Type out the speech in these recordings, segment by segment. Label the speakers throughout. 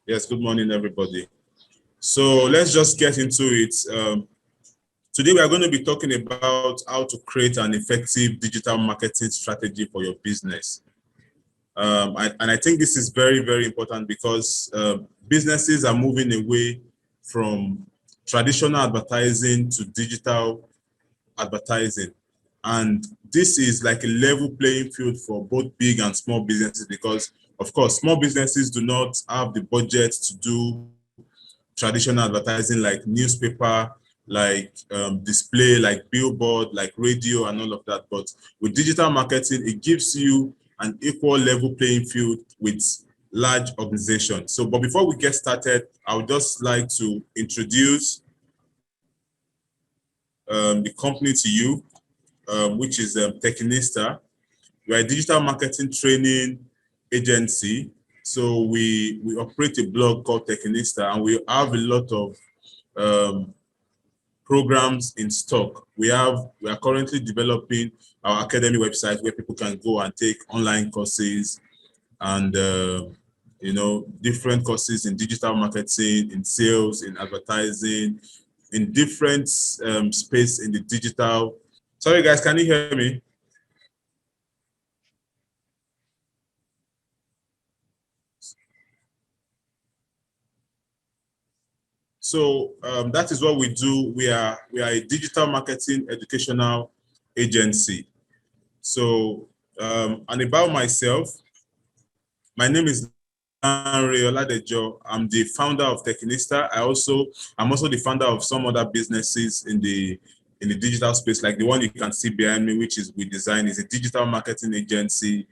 Speaker 1: Yes, good morning, everybody. So let's just get into it. Today, we are going to be talking about how to create an effective digital marketing strategy for your business. And I think this is very, very important because businesses are moving away from traditional advertising to digital advertising. And this is like a level playing field for both big and small businesses because, of course, small businesses do not have the budget to do traditional advertising like newspaper, like display, like billboard, like radio and all of that. But with digital marketing, it gives you an equal level playing field with large organizations. So, but before we get started, I would just like to introduce the company to you, which is Technista. We are a digital marketing training agency. So we operate a blog called Technista, and we have a lot of programs in stock. We are currently developing our academy website where people can go and take online courses and different courses in digital marketing, in sales, in advertising, in different space in the digital. Sorry guys, can you hear me? So that is what we do. We are a digital marketing educational agency. So and about myself, my name is Oladejo. I'm the founder of Technista. I'm also the founder of some other businesses in the digital space, like the one you can see behind me, which is We Design, is a digital marketing agency.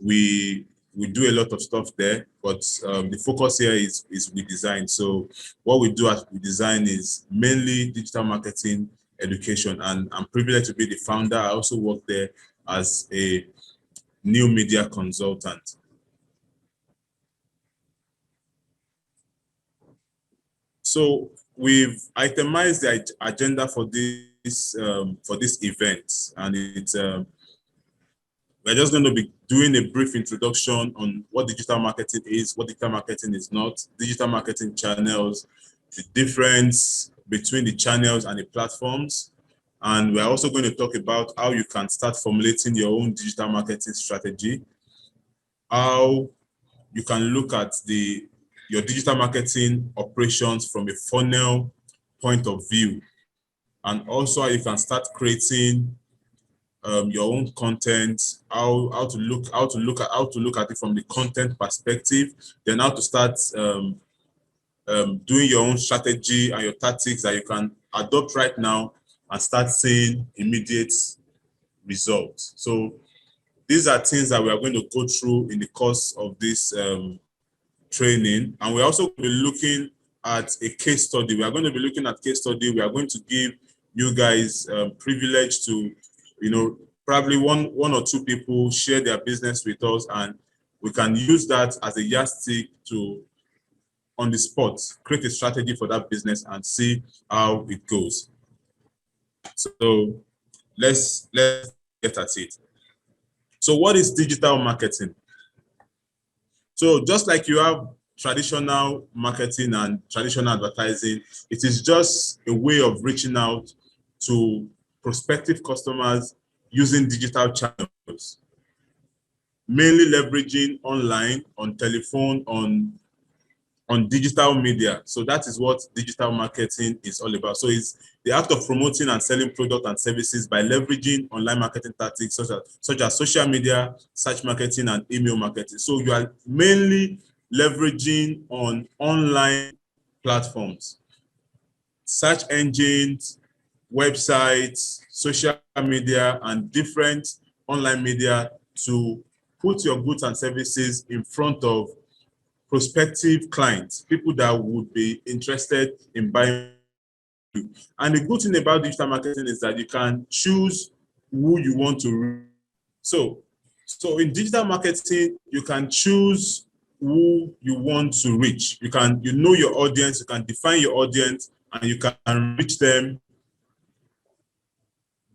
Speaker 1: We do a lot of stuff there, but the focus here is We Design. So what we do at We Design is mainly digital marketing education, and I'm privileged to be the founder. I also work there as a new media consultant. So we've itemized the agenda for this event, and we're just going to be doing a brief introduction on what digital marketing is, what digital marketing is not, digital marketing channels, the difference between the channels and the platforms. And we're also going to talk about how you can start formulating your own digital marketing strategy, how you can look at your digital marketing operations from a funnel point of view, and also how you can start creating your own content, how to look at it from the content perspective, then how to start doing your own strategy and your tactics that you can adopt right now and start seeing immediate results. So these are things that we are going to go through in the course of this training, and we're also going to be looking at a case study. We are going to be looking at case study. We are going to give you guys privilege to, probably one or two people share their business with us, and we can use that as a yardstick to, on the spot, create a strategy for that business and see how it goes. So let's get at it. So what is digital marketing? So just like you have traditional marketing and traditional advertising, it is just a way of reaching out to prospective customers using digital channels, mainly leveraging online, on telephone, on digital media. So that is what digital marketing is all about. So it's the act of promoting and selling products and services by leveraging online marketing tactics such as social media, search marketing, and email marketing. So you are mainly leveraging on online platforms, search engines, websites, social media, and different online media to put your goods and services in front of prospective clients, people that would be interested in buying you. And the good thing about digital marketing is that you can choose who you want to reach. So in digital marketing, you can choose who you want to reach. You know your audience, you can define your audience, and you can reach them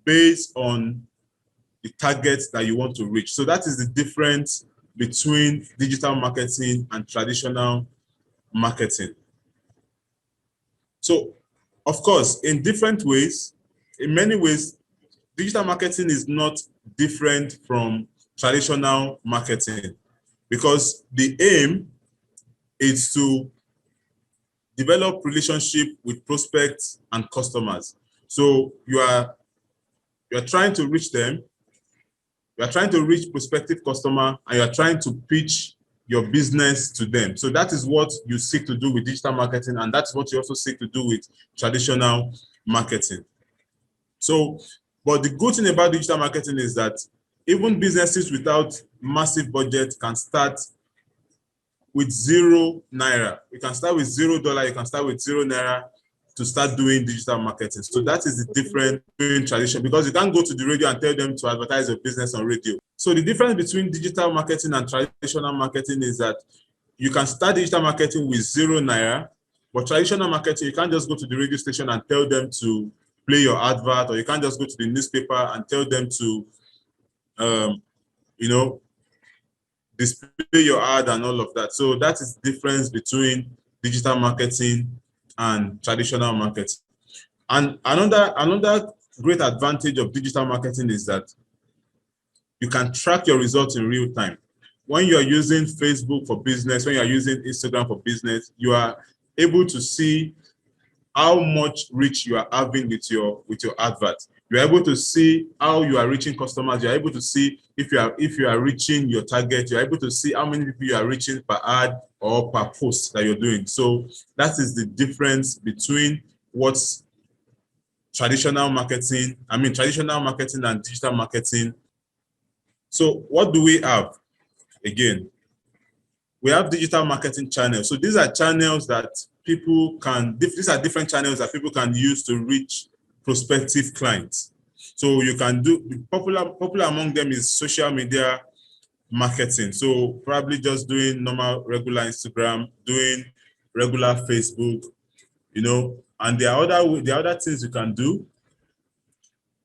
Speaker 1: based on the targets that you want to reach. So that is the difference between digital marketing and traditional marketing. So, of course, in different ways, in many ways, digital marketing is not different from traditional marketing, because the aim is to develop relationship with prospects and customers. So you're trying to reach them, you are trying to reach prospective customer, and you are trying to pitch your business to them. So that is what you seek to do with digital marketing, and that's what you also seek to do with traditional marketing. So, but the good thing about digital marketing is that even businesses without massive budget can start with €0. You can start with $0, you can start with €0 to start doing digital marketing. So that is the difference between tradition, because you can't go to the radio and tell them to advertise your business on radio. So the difference between digital marketing and traditional marketing is that you can start digital marketing with €0, but traditional marketing, you can't just go to the radio station and tell them to play your advert, or you can't just go to the newspaper and tell them to, display your ad and all of that. So that is the difference between digital marketing and traditional marketing. And another great advantage of digital marketing is that you can track your results in real time. When you are using Facebook for business, when you are using Instagram for business, you are able to see how much reach you are having with your advert. You're able to see how you are reaching customers. You're able to see if you are reaching your target. You're able to see how many people you are reaching per ad or per post that you're doing. So that is the difference between what's traditional marketing and digital marketing. So what do we have? Again, we have digital marketing channels. So these are channels that these are different channels that people can use to reach prospective clients. So you can do, popular among them is social media marketing. So probably just doing normal, regular Instagram, doing regular Facebook, and there are other things you can do.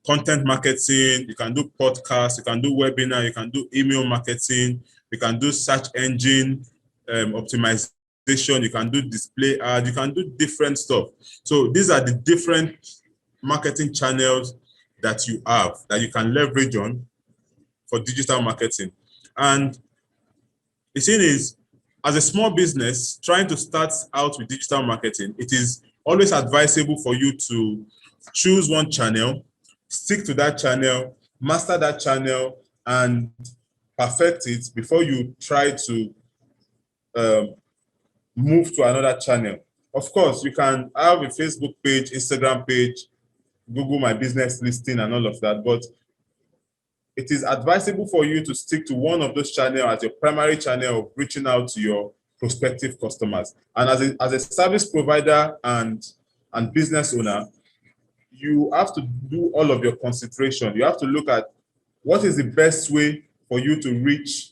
Speaker 1: Content marketing, you can do podcasts, you can do webinar, you can do email marketing, you can do search engine optimization, you can do display ad, you can do different stuff. So these are the different marketing channels that you have that you can leverage on for digital marketing. And the thing is, as a small business trying to start out with digital marketing, it is always advisable for you to choose one channel, stick to that channel, master that channel, and perfect it before you try to move to another channel. Of course, you can have a Facebook page, Instagram page, Google My Business listing, and all of that, but it is advisable for you to stick to one of those channels as your primary channel of reaching out to your prospective customers. And as a service provider and business owner, you have to do all of your consideration. You have to look at what is the best way for you to reach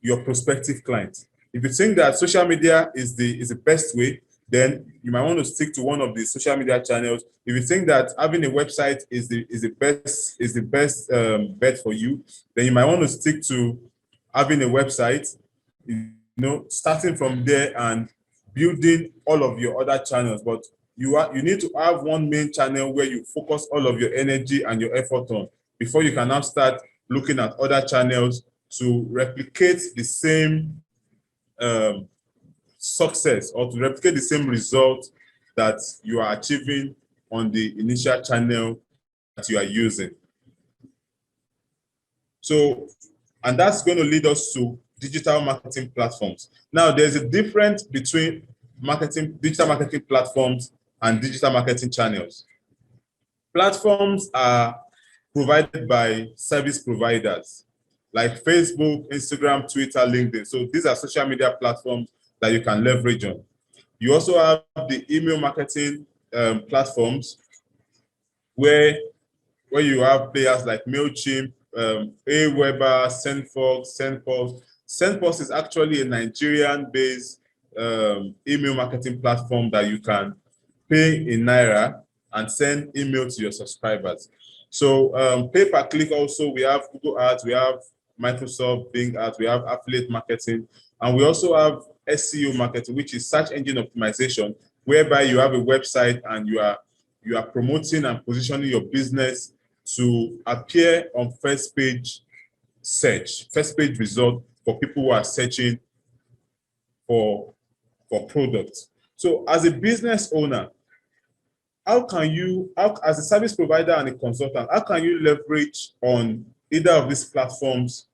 Speaker 1: your prospective clients. If you think that social media is the best way, then you might want to stick to one of the social media channels. If you think that having a website is the best bet for you, then you might want to stick to having a website. Starting from there and building all of your other channels. But you need to have one main channel where you focus all of your energy and your effort on before you can now start looking at other channels to replicate the same success or to replicate the same result that you are achieving on the initial channel that you are using. So, and that's going to lead us to digital marketing platforms. Now, there's a difference between digital marketing platforms and digital marketing channels. Platforms are provided by service providers like Facebook, Instagram, Twitter, LinkedIn. So these are social media platforms that you can leverage on. You also have the email marketing platforms where you have players like MailChimp, Aweber, SendFox. SendFox is actually a Nigerian-based email marketing platform that you can pay in Naira and send email to your subscribers. So pay-per-click also, we have Google Ads, we have Microsoft Bing Ads, we have affiliate marketing, and we also have SEO marketing, which is search engine optimization, whereby you have a website and you are promoting and positioning your business to appear on first page search, first page result for people who are searching for products. So as a business owner, how can you, as a service provider and a consultant, how can you leverage on either of these platforms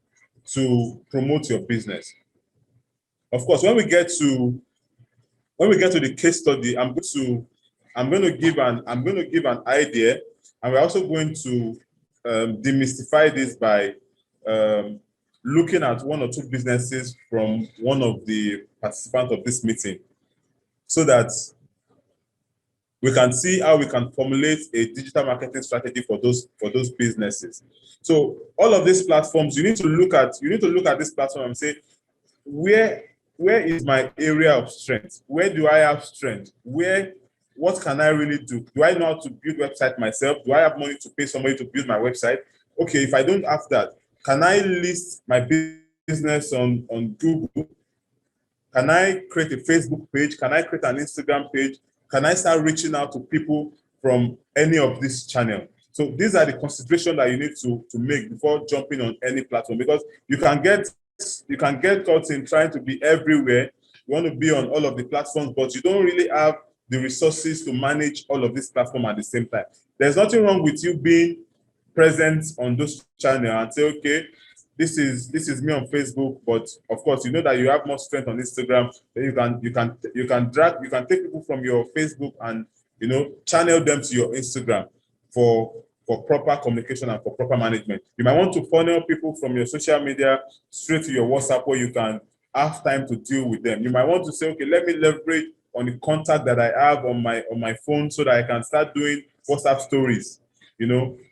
Speaker 1: to promote your business? Of course, when we get to the case study, I'm going to give an idea, and we're also going to demystify this by looking at one or two businesses from one of the participants of this meeting, so that we can see how we can formulate a digital marketing strategy for those businesses. So all of these platforms, you need to look at this platform and say, where is my area of strength? Where do I have strength? What can I really do? Do I know how to build website myself? Do I have money to pay somebody to build my website? Okay, if I don't have that, can I list my business on Google? Can I create a Facebook page? Can I create an Instagram page? Can I start reaching out to people from any of these channels? So these are the considerations that you need to make before jumping on any platform, because you can get caught in trying to be everywhere. You want to be on all of the platforms, but you don't really have the resources to manage all of these platforms at the same time. There's nothing wrong with you being present on those channels and say, okay, this is me on Facebook, but of course you know that you have more strength on Instagram. Then you can take people from your Facebook and channel them to your Instagram for proper communication and for proper management. You might want to funnel people from your social media straight to your WhatsApp where you can have time to deal with them. You might want to say, okay, let me leverage on the contact that I have on my phone so that I can start doing WhatsApp stories,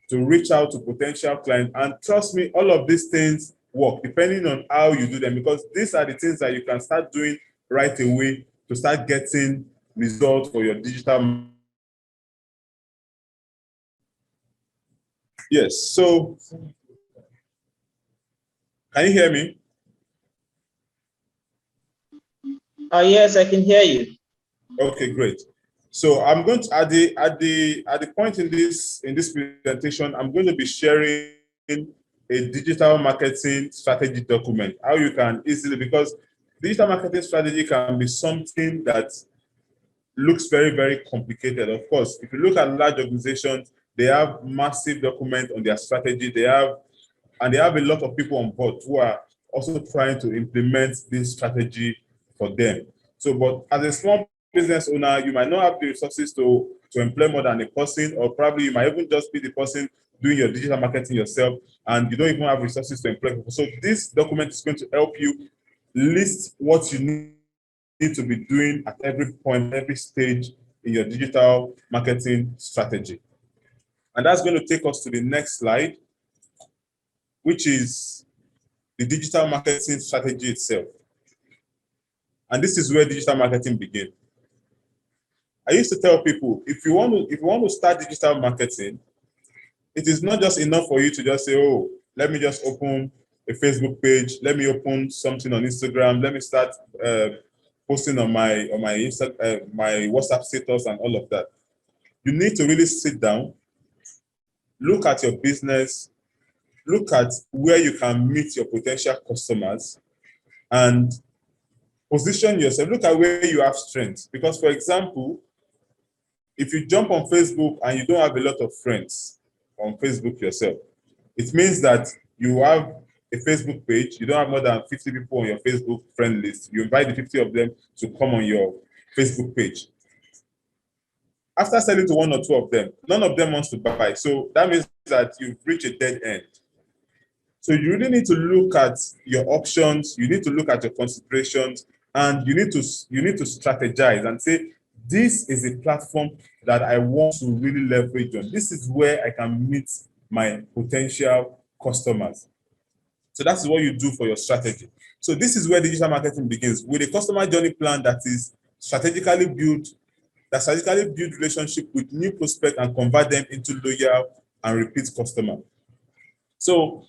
Speaker 1: to reach out to potential clients. And trust me, all of these things work depending on how you do them, because these are the things that you can start doing right away to start getting results for your digital. Yes, so can you hear me?
Speaker 2: Yes, I can hear you.
Speaker 1: Okay, great. So I'm going to at the point in this presentation, I'm going to be sharing a digital marketing strategy document. How you can easily, because digital marketing strategy can be something that looks very, very complicated. Of course, if you look at large organizations, they have massive document on their strategy. They have a lot of people on board who are also trying to implement this strategy for them. So, but as a small business owner, you might not have the resources to employ more than a person, or probably you might even just be the person doing your digital marketing yourself, and you don't even have resources to employ people. So this document is going to help you list what you need to be doing at every point, every stage in your digital marketing strategy. And that's going to take us to the next slide, which is the digital marketing strategy itself. And this is where digital marketing begins. I used to tell people, if you want to start digital marketing, it is not just enough for you to just say, oh, let me just open a Facebook page, let me open something on Instagram, let me start posting on my my WhatsApp status and all of that. You need to really sit down, look at your business, look at where you can meet your potential customers, and position yourself. Look at where you have strengths. Because, for example, if you jump on Facebook and you don't have a lot of friends on Facebook yourself, it means that you have a Facebook page, you don't have more than 50 people on your Facebook friend list. You invite the 50 of them to come on your Facebook page. After selling to one or two of them, none of them wants to buy. So that means that you've reached a dead end. So you really need to look at your options, you need to look at your considerations, and you need to strategize and say, this is a platform that I want to really leverage on. This is where I can meet my potential customers. So that's what you do for your strategy. So this is where digital marketing begins, with a customer journey plan that is strategically built relationship with new prospects and convert them into loyal and repeat customers. So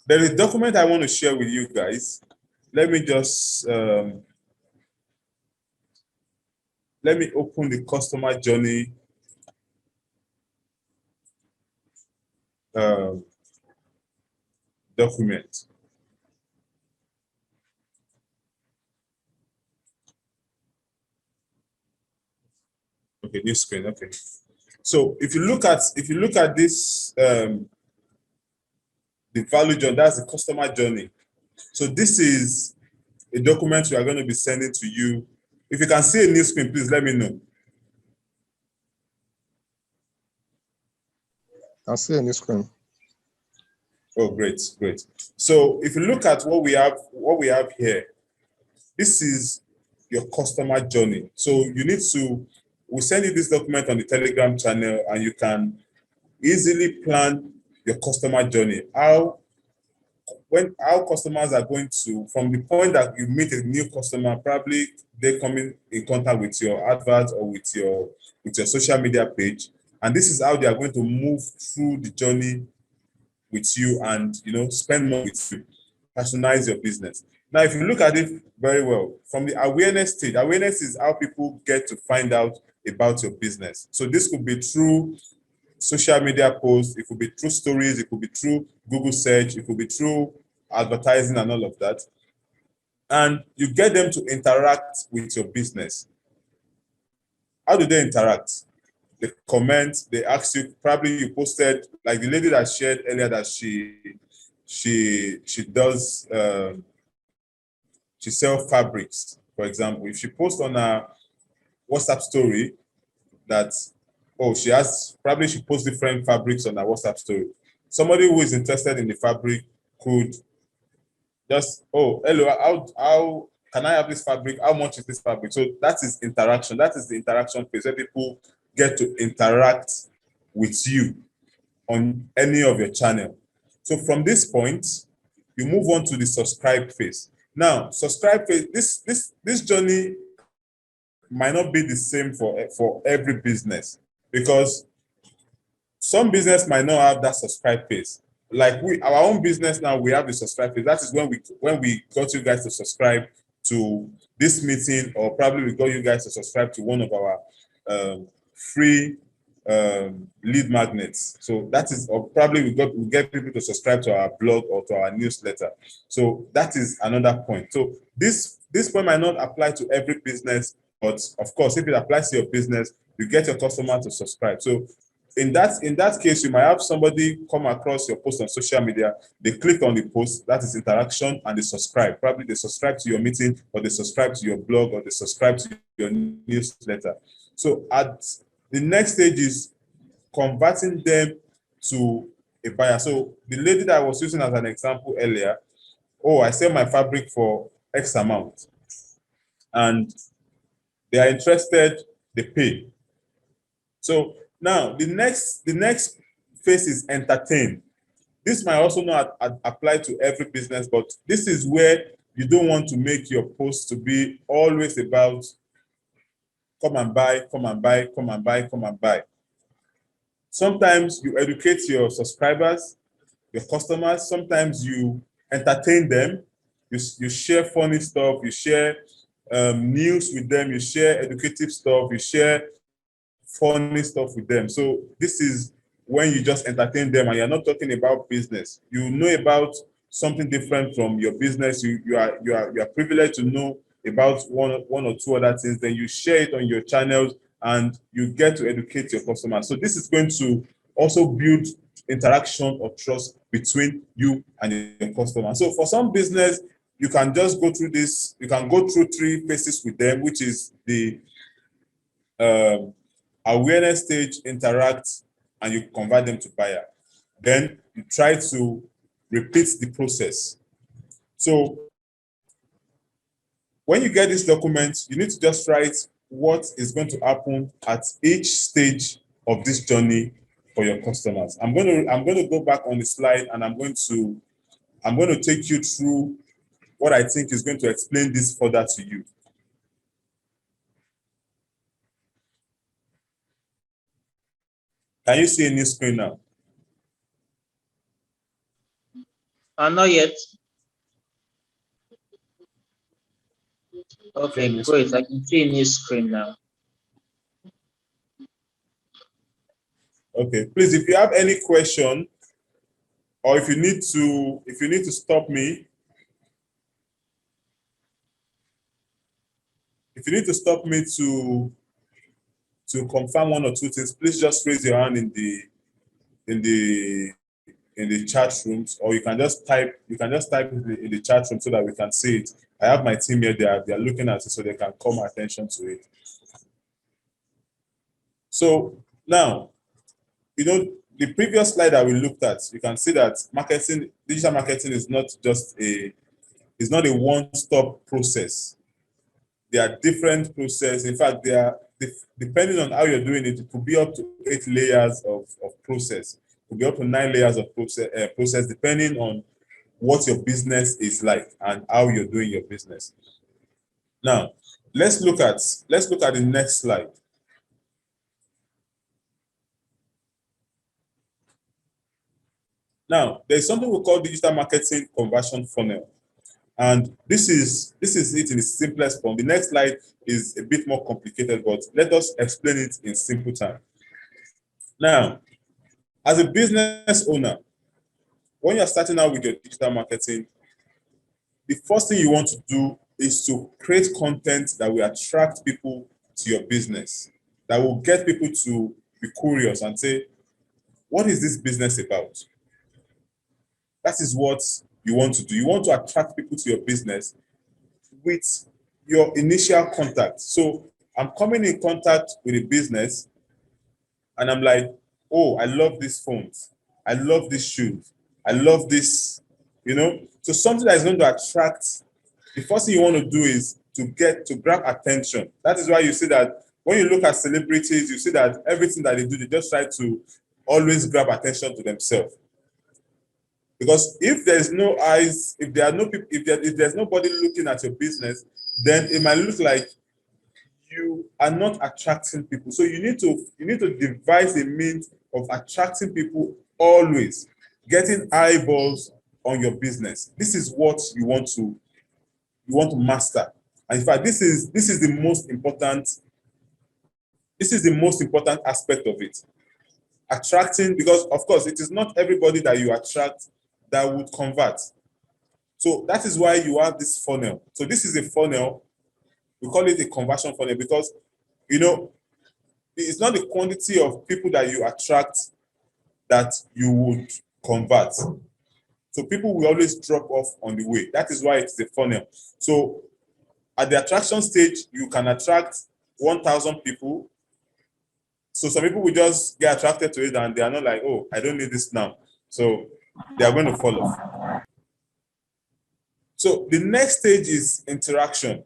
Speaker 1: there is a document I want to share with you guys. Let me just let me open the customer journey document. Okay, new screen. Okay. So if you look at this, the value journey, that's the customer journey. So this is a document we are going to be sending to you. If you can see a new screen, please let me know.
Speaker 3: I see a new screen.
Speaker 1: Oh, great, great. So if you look at what we have here, this is your customer journey. So you need to, we'll send you this document on the Telegram channel, and you can easily plan your customer journey. How customers are going to, from the point that you meet a new customer, probably they come in contact with your advert or with your social media page, and this is how they are going to move through the journey with you, and spend more with you, personalize your business. Now, if you look at it very well, from the awareness stage, awareness is how people get to find out about your business. So this could be through social media posts, it could be through stories, it could be through Google search, it could be through advertising and all of that. And you get them to interact with your business. How do they interact? They comment, they ask you, probably you posted, like the lady that shared earlier that she does, she sells fabrics, for example. If she posts on a WhatsApp story that, oh, she posts different fabrics on her WhatsApp story. Somebody who is interested in the fabric could just, oh, hello, how can I have this fabric? How much is this fabric? So that is interaction. That is the interaction phase where people get to interact with you on any of your channel. So from this point, you move on to the subscribe phase. Now, subscribe phase, this journey might not be the same for every business, because some business might not have that subscribe phase. Like our own business now, we have the subscribe phase. That is when we got you guys to subscribe to this meeting, or probably we got you guys to subscribe to one of our free lead magnets. So that is, or probably we get people to subscribe to our blog or to our newsletter. So that is another point. So this point might not apply to every business, but of course, if it applies to your business, you get your customer to subscribe. So in that case, you might have somebody come across your post on social media, they click on the post, that is interaction, and they subscribe. Probably they subscribe to your meeting, or they subscribe to your blog, or they subscribe to your newsletter. So at the next stage is converting them to a buyer. So the lady that I was using as an example earlier, oh, I sell my fabric for X amount, and they are interested, they pay. So now the next phase is entertain. This might also not apply to every business, but this is where you don't want to make your post to be always about come and buy, come and buy, come and buy, come and buy. Sometimes you educate your subscribers, your customers. Sometimes you entertain them. You share funny stuff. You share news with them. You share educative stuff. You share funny stuff with them. So this is when you just entertain them, and you're not talking about business. You know about something different from your business. You are privileged to know about one or two other things. Then you share it on your channels, and you get to educate your customers. So this is going to also build interaction or trust between you and your customer. So for some business, you can just go through this. You can go through 3 phases with them, which is the awareness stage, interact, and you convert them to buyer. Then you try to repeat the process. So when you get this document, you need to just write what is going to happen at each stage of this journey for your customers. I'm going to go back on the slide, and I'm going to take you through what I think is going to explain this further to you. Can you see a new screen now?
Speaker 2: Not yet. Okay, great. I can see a new screen now.
Speaker 1: Okay, please, if you have any question, or if you need to stop me, if you need to stop me to confirm one or two things, please just raise your hand in the in the chat rooms, or you can just type in the chat room so that we can see it. I have my team here, they are looking at it so they can call my attention to it. So now, the previous slide that we looked at, you can see that digital marketing is not a one-stop process. There are different processes. In fact, depending on how you're doing it, it could be up to 8 layers of process. It could be up to 9 layers of process, depending on what your business is like and how you're doing your business. Now, let's look at the next slide. Now, there's something we call digital marketing conversion funnel. And this is it in its simplest form. The next slide is a bit more complicated, but let us explain it in simple terms. Now, as a business owner, when you're starting out with your digital marketing, the first thing you want to do is to create content that will attract people to your business, that will get people to be curious and say, what is this business about? That is what you want to do. You want to attract people to your business with your initial contact. So I'm coming in contact with a business and I'm like, oh, I love these phones. I love these shoes. I love this, So something that is going to attract, the first thing you want to do is to grab attention. That is why you see that when you look at celebrities, you see that everything that they do, they just try to always grab attention to themselves. Because if there's no eyes, if there are no people, if there's nobody looking at your business, then it might look like you are not attracting people. So you need to devise a means of attracting people always, getting eyeballs on your business. This is what you want to master. And in fact, this is the most important. This is the most important aspect of it. Attracting, because of course it is not everybody that you attract that would convert. So that is why you have this funnel. So this is a funnel. We call it a conversion funnel because it's not the quantity of people that you attract that you would convert. So people will always drop off on the way. That is why it's a funnel. So at the attraction stage, you can attract 1,000 people. So some people will just get attracted to it and they are not like, oh, I don't need this now. So they are going to fall off. So the next stage is interaction.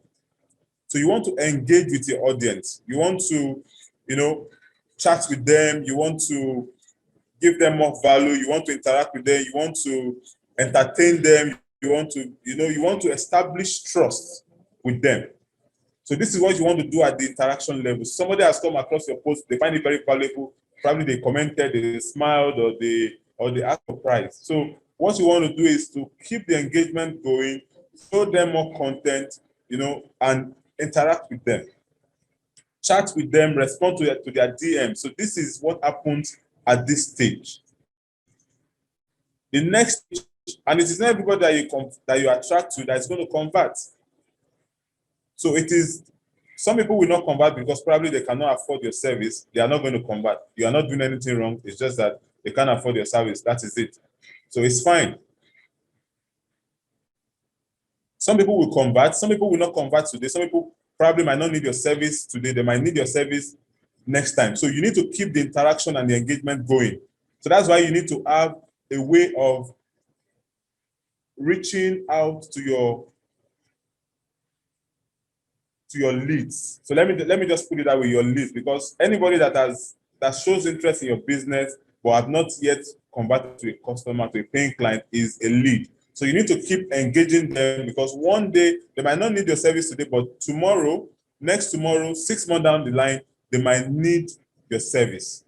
Speaker 1: So you want to engage with your audience. You want to, chat with them. You want to give them more value. You want to interact with them. You want to entertain them. You want to establish trust with them. So this is what you want to do at the interaction level. Somebody has come across your post, they find it very valuable. Probably they commented, they smiled, or they asked for price. So what you want to do is to keep the engagement going, show them more content, and interact with them. Chat with them, respond to their DM. So this is what happens at this stage. The next stage, and it is not everybody that you attract to that is going to convert. So it is, some people will not convert because probably they cannot afford your service. They are not going to convert. You are not doing anything wrong. It's just that they can't afford your service. That is it. So it's fine. Some people will convert. Some people will not convert today. Some people probably might not need your service today. They might need your service next time. So you need to keep the interaction and the engagement going. So that's why you need to have a way of reaching out to your leads. So let me just put it that way, your leads, because anybody that shows interest in your business but have not yet converted to a customer, to a paying client, is a lead. So you need to keep engaging them, because one day they might not need your service today, but tomorrow, next tomorrow, 6 months down the line, they might need your service.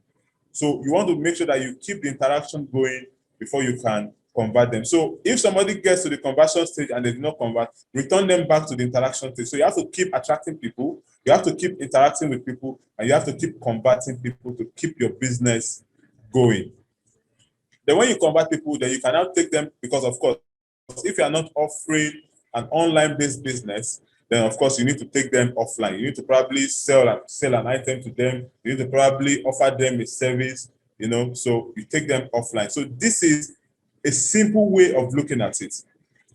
Speaker 1: So you want to make sure that you keep the interaction going before you can convert them. So if somebody gets to the conversion stage and they do not convert, return them back to the interaction stage. So you have to keep attracting people, you have to keep interacting with people, and you have to keep converting people to keep your business going. Then when you convert people, then you can now take them, because of course, if you are not offering an online-based business, then of course you need to take them offline. You need to probably sell an item to them. You need to probably offer them a service, so you take them offline. So this is a simple way of looking at it.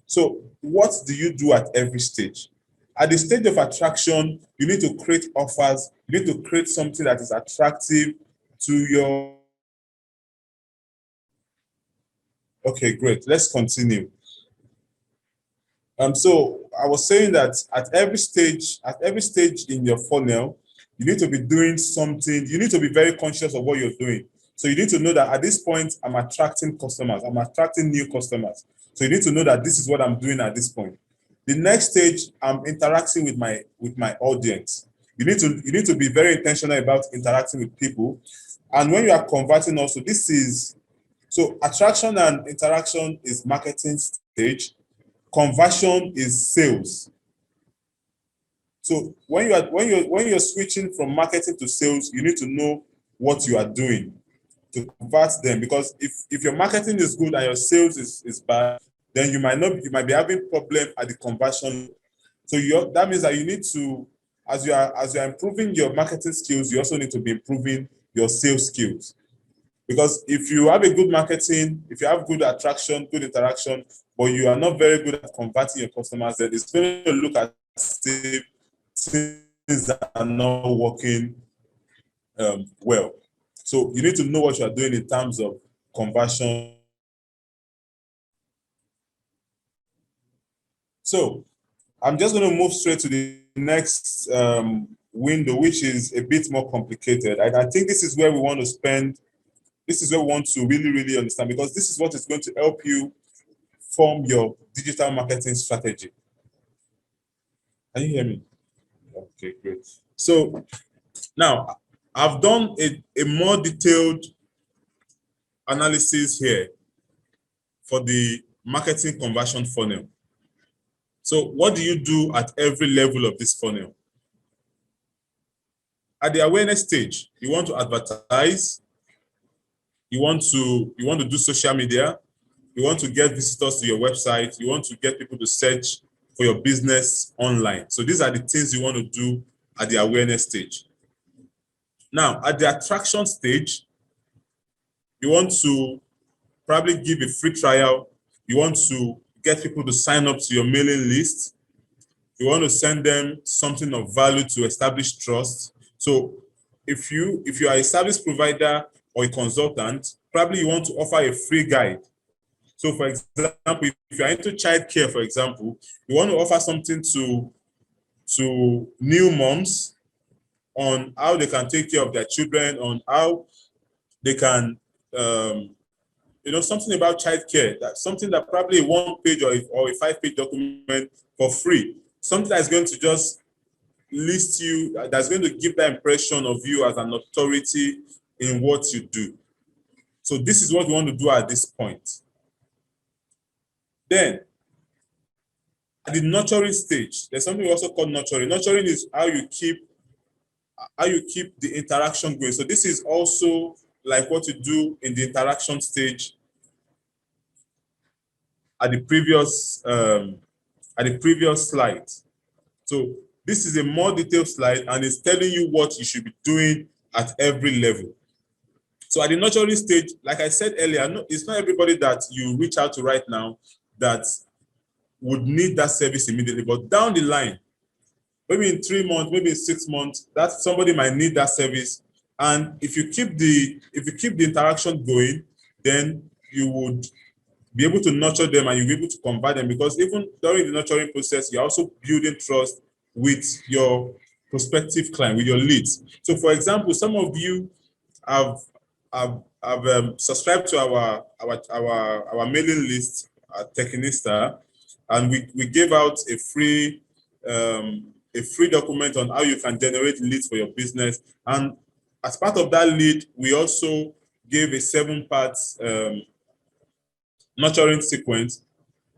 Speaker 1: So what do you do at every stage? At the stage of attraction, you need to create offers. You need to create something that is attractive to your... Okay, great. Let's continue. So I was saying that at every stage in your funnel, you need to be doing something. You need to be very conscious of what you're doing. So you need to know that at this point, I'm attracting customers. I'm attracting new customers. So you need to know that this is what I'm doing at this point. The next stage, I'm interacting with my audience. You need to be very intentional about interacting with people. And when you are converting also, so attraction and interaction is marketing stage. Conversion is sales. So when you're switching from marketing to sales, you need to know what you are doing to convert them. Because if your marketing is good and your sales is bad, then you might be having problem at the conversion. So that means that you need to, as you are improving your marketing skills, you also need to be improving your sales skills. Because if you have a good marketing, if you have good attraction, good interaction, but you are not very good at converting your customers, then it's going to look as if things that are not working well. So you need to know what you are doing in terms of conversion. So I'm just going to move straight to the next window, which is a bit more complicated. I think this is where we want to spend. This is where we want to really, really understand, because this is what is going to help you form your digital marketing strategy. Can you hear me? Okay, great. So now I've done a more detailed analysis here for the marketing conversion funnel. So what do you do at every level of this funnel? At the awareness stage, you want to advertise, you want to do social media, you want to get visitors to your website, you want to get people to search for your business online. So these are the things you want to do at the awareness stage. Now, at the attraction stage, you want to probably give a free trial. You want to get people to sign up to your mailing list. You want to send them something of value to establish trust. So if you are a service provider or a consultant, probably you want to offer a free guide. So for example, if you are into childcare, for example, you want to offer something to new moms on how they can take care of their children, on how they can, something about childcare, that something that probably a 1-page or a 5-page document for free, something that's going to just list you, that's going to give that impression of you as an authority in what you do. So this is what we want to do at this point. Then, at the nurturing stage, there's something we also call nurturing. Nurturing is how you keep the interaction going. So this is also like what you do in the interaction stage at the previous slide. So this is a more detailed slide, and it's telling you what you should be doing at every level. So at the nurturing stage, like I said earlier, it's not everybody that you reach out to right now that would need that service immediately, but down the line, maybe in 3 months, maybe in 6 months, that somebody might need that service. And if you keep the interaction going, then you would be able to nurture them and you'll be able to convert them, because even during the nurturing process, you're also building trust with your prospective client, with your leads. So for example, some of you have subscribed to our mailing list at Technista, and we gave out a free document on how you can generate leads for your business. And as part of that lead, we also gave a 7-part nurturing sequence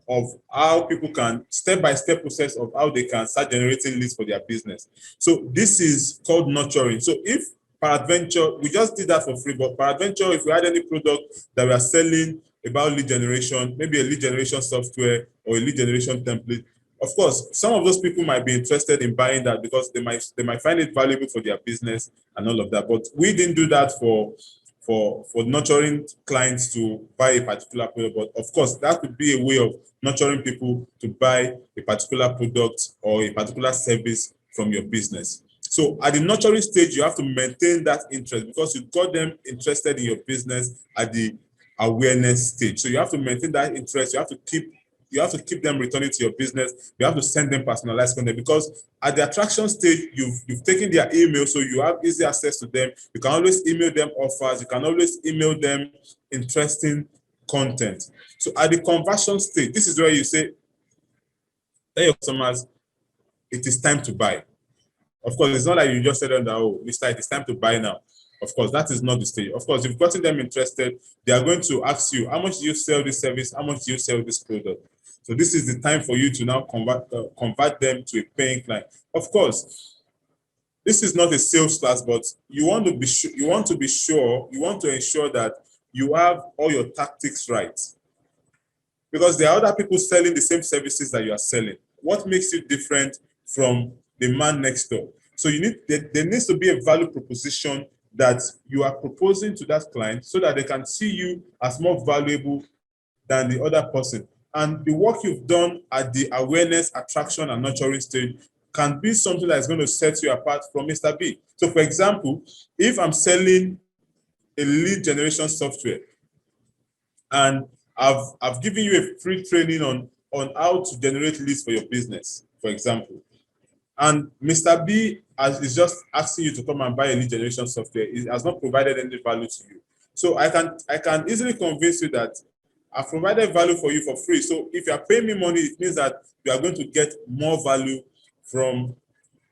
Speaker 1: of how people can, step-by-step process of how they can start generating leads for their business. So this is called nurturing. So if peradventure, we just did that for free, but peradventure, if we had any product that we are selling about lead generation, maybe a lead generation software or a lead generation template, of course, some of those people might be interested in buying that because they might find it valuable for their business and all of that. But we didn't do that for nurturing clients to buy a particular product. But of course, that could be a way of nurturing people to buy a particular product or a particular service from your business. So at the nurturing stage, you have to maintain that interest because you got them interested in your business at the awareness stage. So you have to maintain that interest. You have to keep them returning to your business. You have to send them personalized content because at the attraction stage, you've taken their email, so you have easy access to them. You can always email them offers. You can always email them interesting content. So at the conversion stage, this is where you say, tell your customers, it is time to buy. Of course, it's not like you just said that, oh, Mr. It is time to buy now. Of course, that is not the stage. Of course, you've gotten them interested. They are going to ask you, how much do you sell this service? How much do you sell this product? So this is the time for you to now convert them to a paying client. Of course, this is not a sales class, but you want to ensure that you have all your tactics right. Because there are other people selling the same services that you are selling. What makes you different from the man next door? So there needs to be a value proposition that you are proposing to that client so that they can see you as more valuable than the other person. And the work you've done at the awareness, attraction, and nurturing stage can be something that is going to set you apart from Mr. B. So for example, if I'm selling a lead generation software and I've given you a free training on how to generate leads for your business, for example, and Mr. B is just asking you to come and buy a lead generation software. It has not provided any value to you. So I can easily convince you that I've provided value for you for free. So if you are paying me money, it means that you are going to get more value from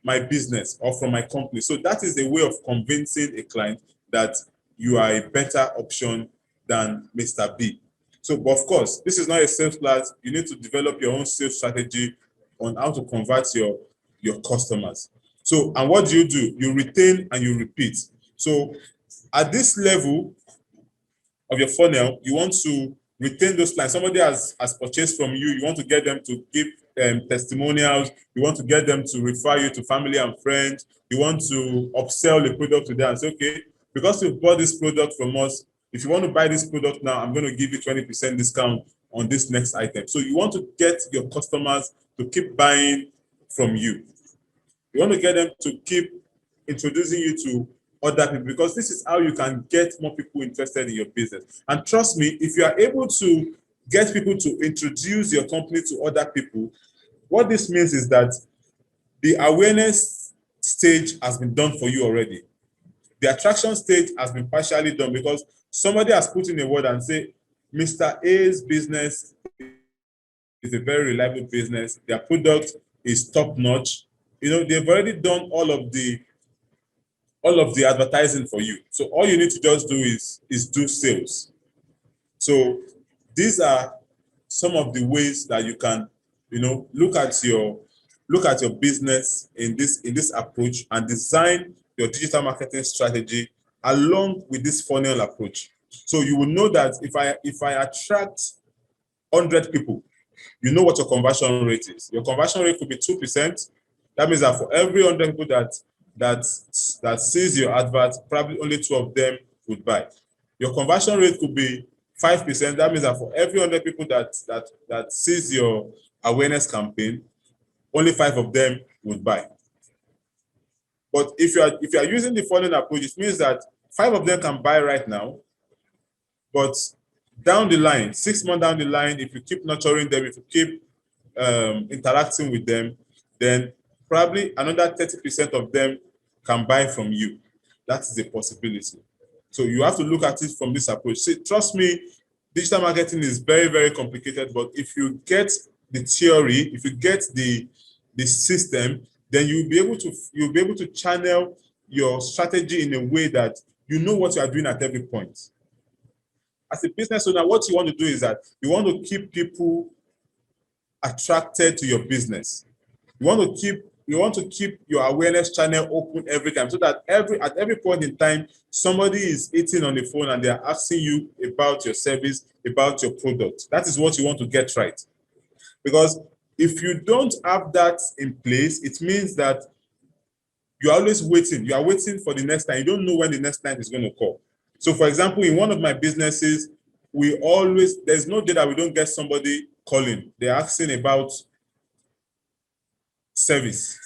Speaker 1: my business or from my company. So that is a way of convincing a client that you are a better option than Mr. B. So, but of course, this is not a sales class. You need to develop your own sales strategy on how to convert your customers. So, and what do? You retain and you repeat. So at this level of your funnel, you want to retain those clients. Somebody has purchased from you. You want to get them to give testimonials. You want to get them to refer you to family and friends. You want to upsell the product to them and say, okay, because you bought this product from us, if you want to buy this product now, I'm going to give you 20% discount on this next item. So you want to get your customers to keep buying from you. You want to get them to keep introducing you to other people because this is how you can get more people interested in your business. And trust me, if you are able to get people to introduce your company to other people, what this means is that the awareness stage has been done for you already. The attraction stage has been partially done because somebody has put in a word and say, Mr. A's business is a very reliable business. Their product is top notch. They've already done all of the advertising for you. So all you need to just do is do sales. So these are some of the ways that you can, look at your business in this approach and design your digital marketing strategy along with this funnel approach. So you will know that if I attract 100 people, you know what your conversion rate is. Your conversion rate could be 2%. That means that for every 100 people that sees your advert, probably only 2 of them would buy. Your conversion rate could be 5%. That means that for every 100 people that sees your awareness campaign, only 5 of them would buy. But if you are using the following approach, it means that 5 of them can buy right now, but down the line, 6 months down the line, if you keep nurturing them, if you keep interacting with them, then probably another 30% of them can buy from you. That is a possibility. So you have to look at it from this approach. See, trust me, digital marketing is very, very complicated, but if you get the theory, if you get the system, then you'll be able to channel your strategy in a way that you know what you are doing at every point. As a business owner, what you want to do is that you want to keep people attracted to your business. You want to keep you want to keep your awareness channel open every time, so that at every point in time, somebody is hitting on the phone and they are asking you about your service, about your product. That is what you want to get right. Because if you don't have that in place, it means that you're always waiting. You are waiting for the next time. You don't know when the next time is going to call. So, for example, in one of my businesses, there's no day that we don't get somebody calling. They're asking about service.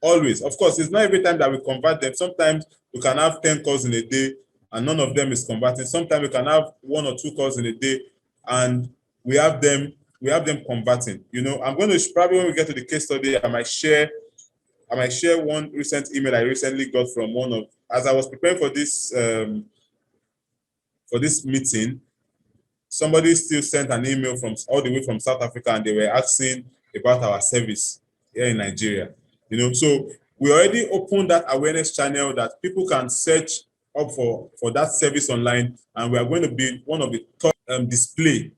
Speaker 1: Always. Of course, it's not every time that we convert them. Sometimes we can have 10 calls in a day and none of them is converting. Sometimes we can have 1 or 2 calls in a day and we have them converting. I'm going to probably, when we get to the case study, I might share one recent email I recently got from as I was preparing for this meeting. Somebody still sent an email from all the way from South Africa, and they were asking about our service here in Nigeria. So we already opened that awareness channel that people can search up for that service online, and we are going to be one of the top display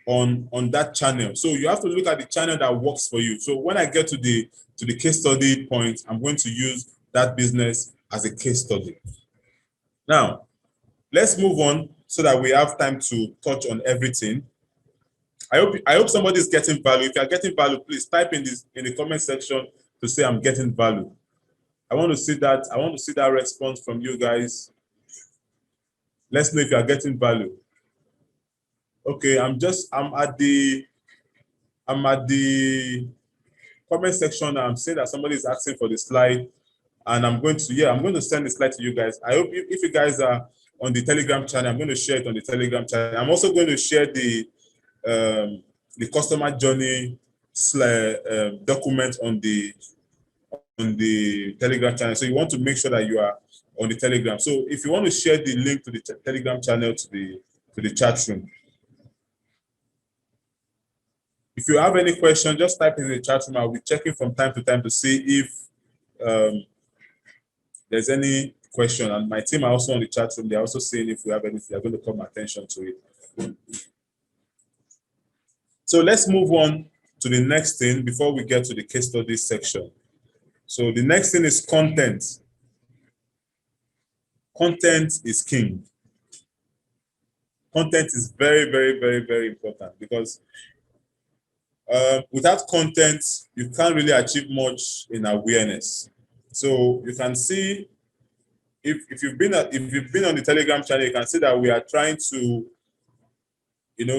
Speaker 1: on that channel. So you have to look at the channel that works for you. So when I get to the case study point, I'm going to use that business as a case study. Now, let's move on so that we have time to touch on everything. I hope somebody is getting value. If you are getting value, please type in the comment section to say I'm getting value. I want to see that response from you guys. Let's know if you are getting value. Okay, I'm at the comment section. I'm saying that somebody is asking for the slide, and I'm going to send the slide to you guys. I hope if you guys are on the Telegram channel, I'm going to share it on the Telegram channel. I'm also going to share the customer journey document on the Telegram channel. So you want to make sure that you are on the Telegram. So if you want to share the link to the Telegram channel to the chat room. If you have any question, just type in the chat room. I'll be checking from time to time to see if there's any question. And my team are also on the chat room. They're also saying if we have anything, they're going to call my attention to it. So let's move on to the next thing before we get to the case study section. So the next thing is content. Content is king. Content is very, very, very, very important, because without content, you can't really achieve much in awareness. So you can see if you've been on the Telegram channel, you can see that we are trying to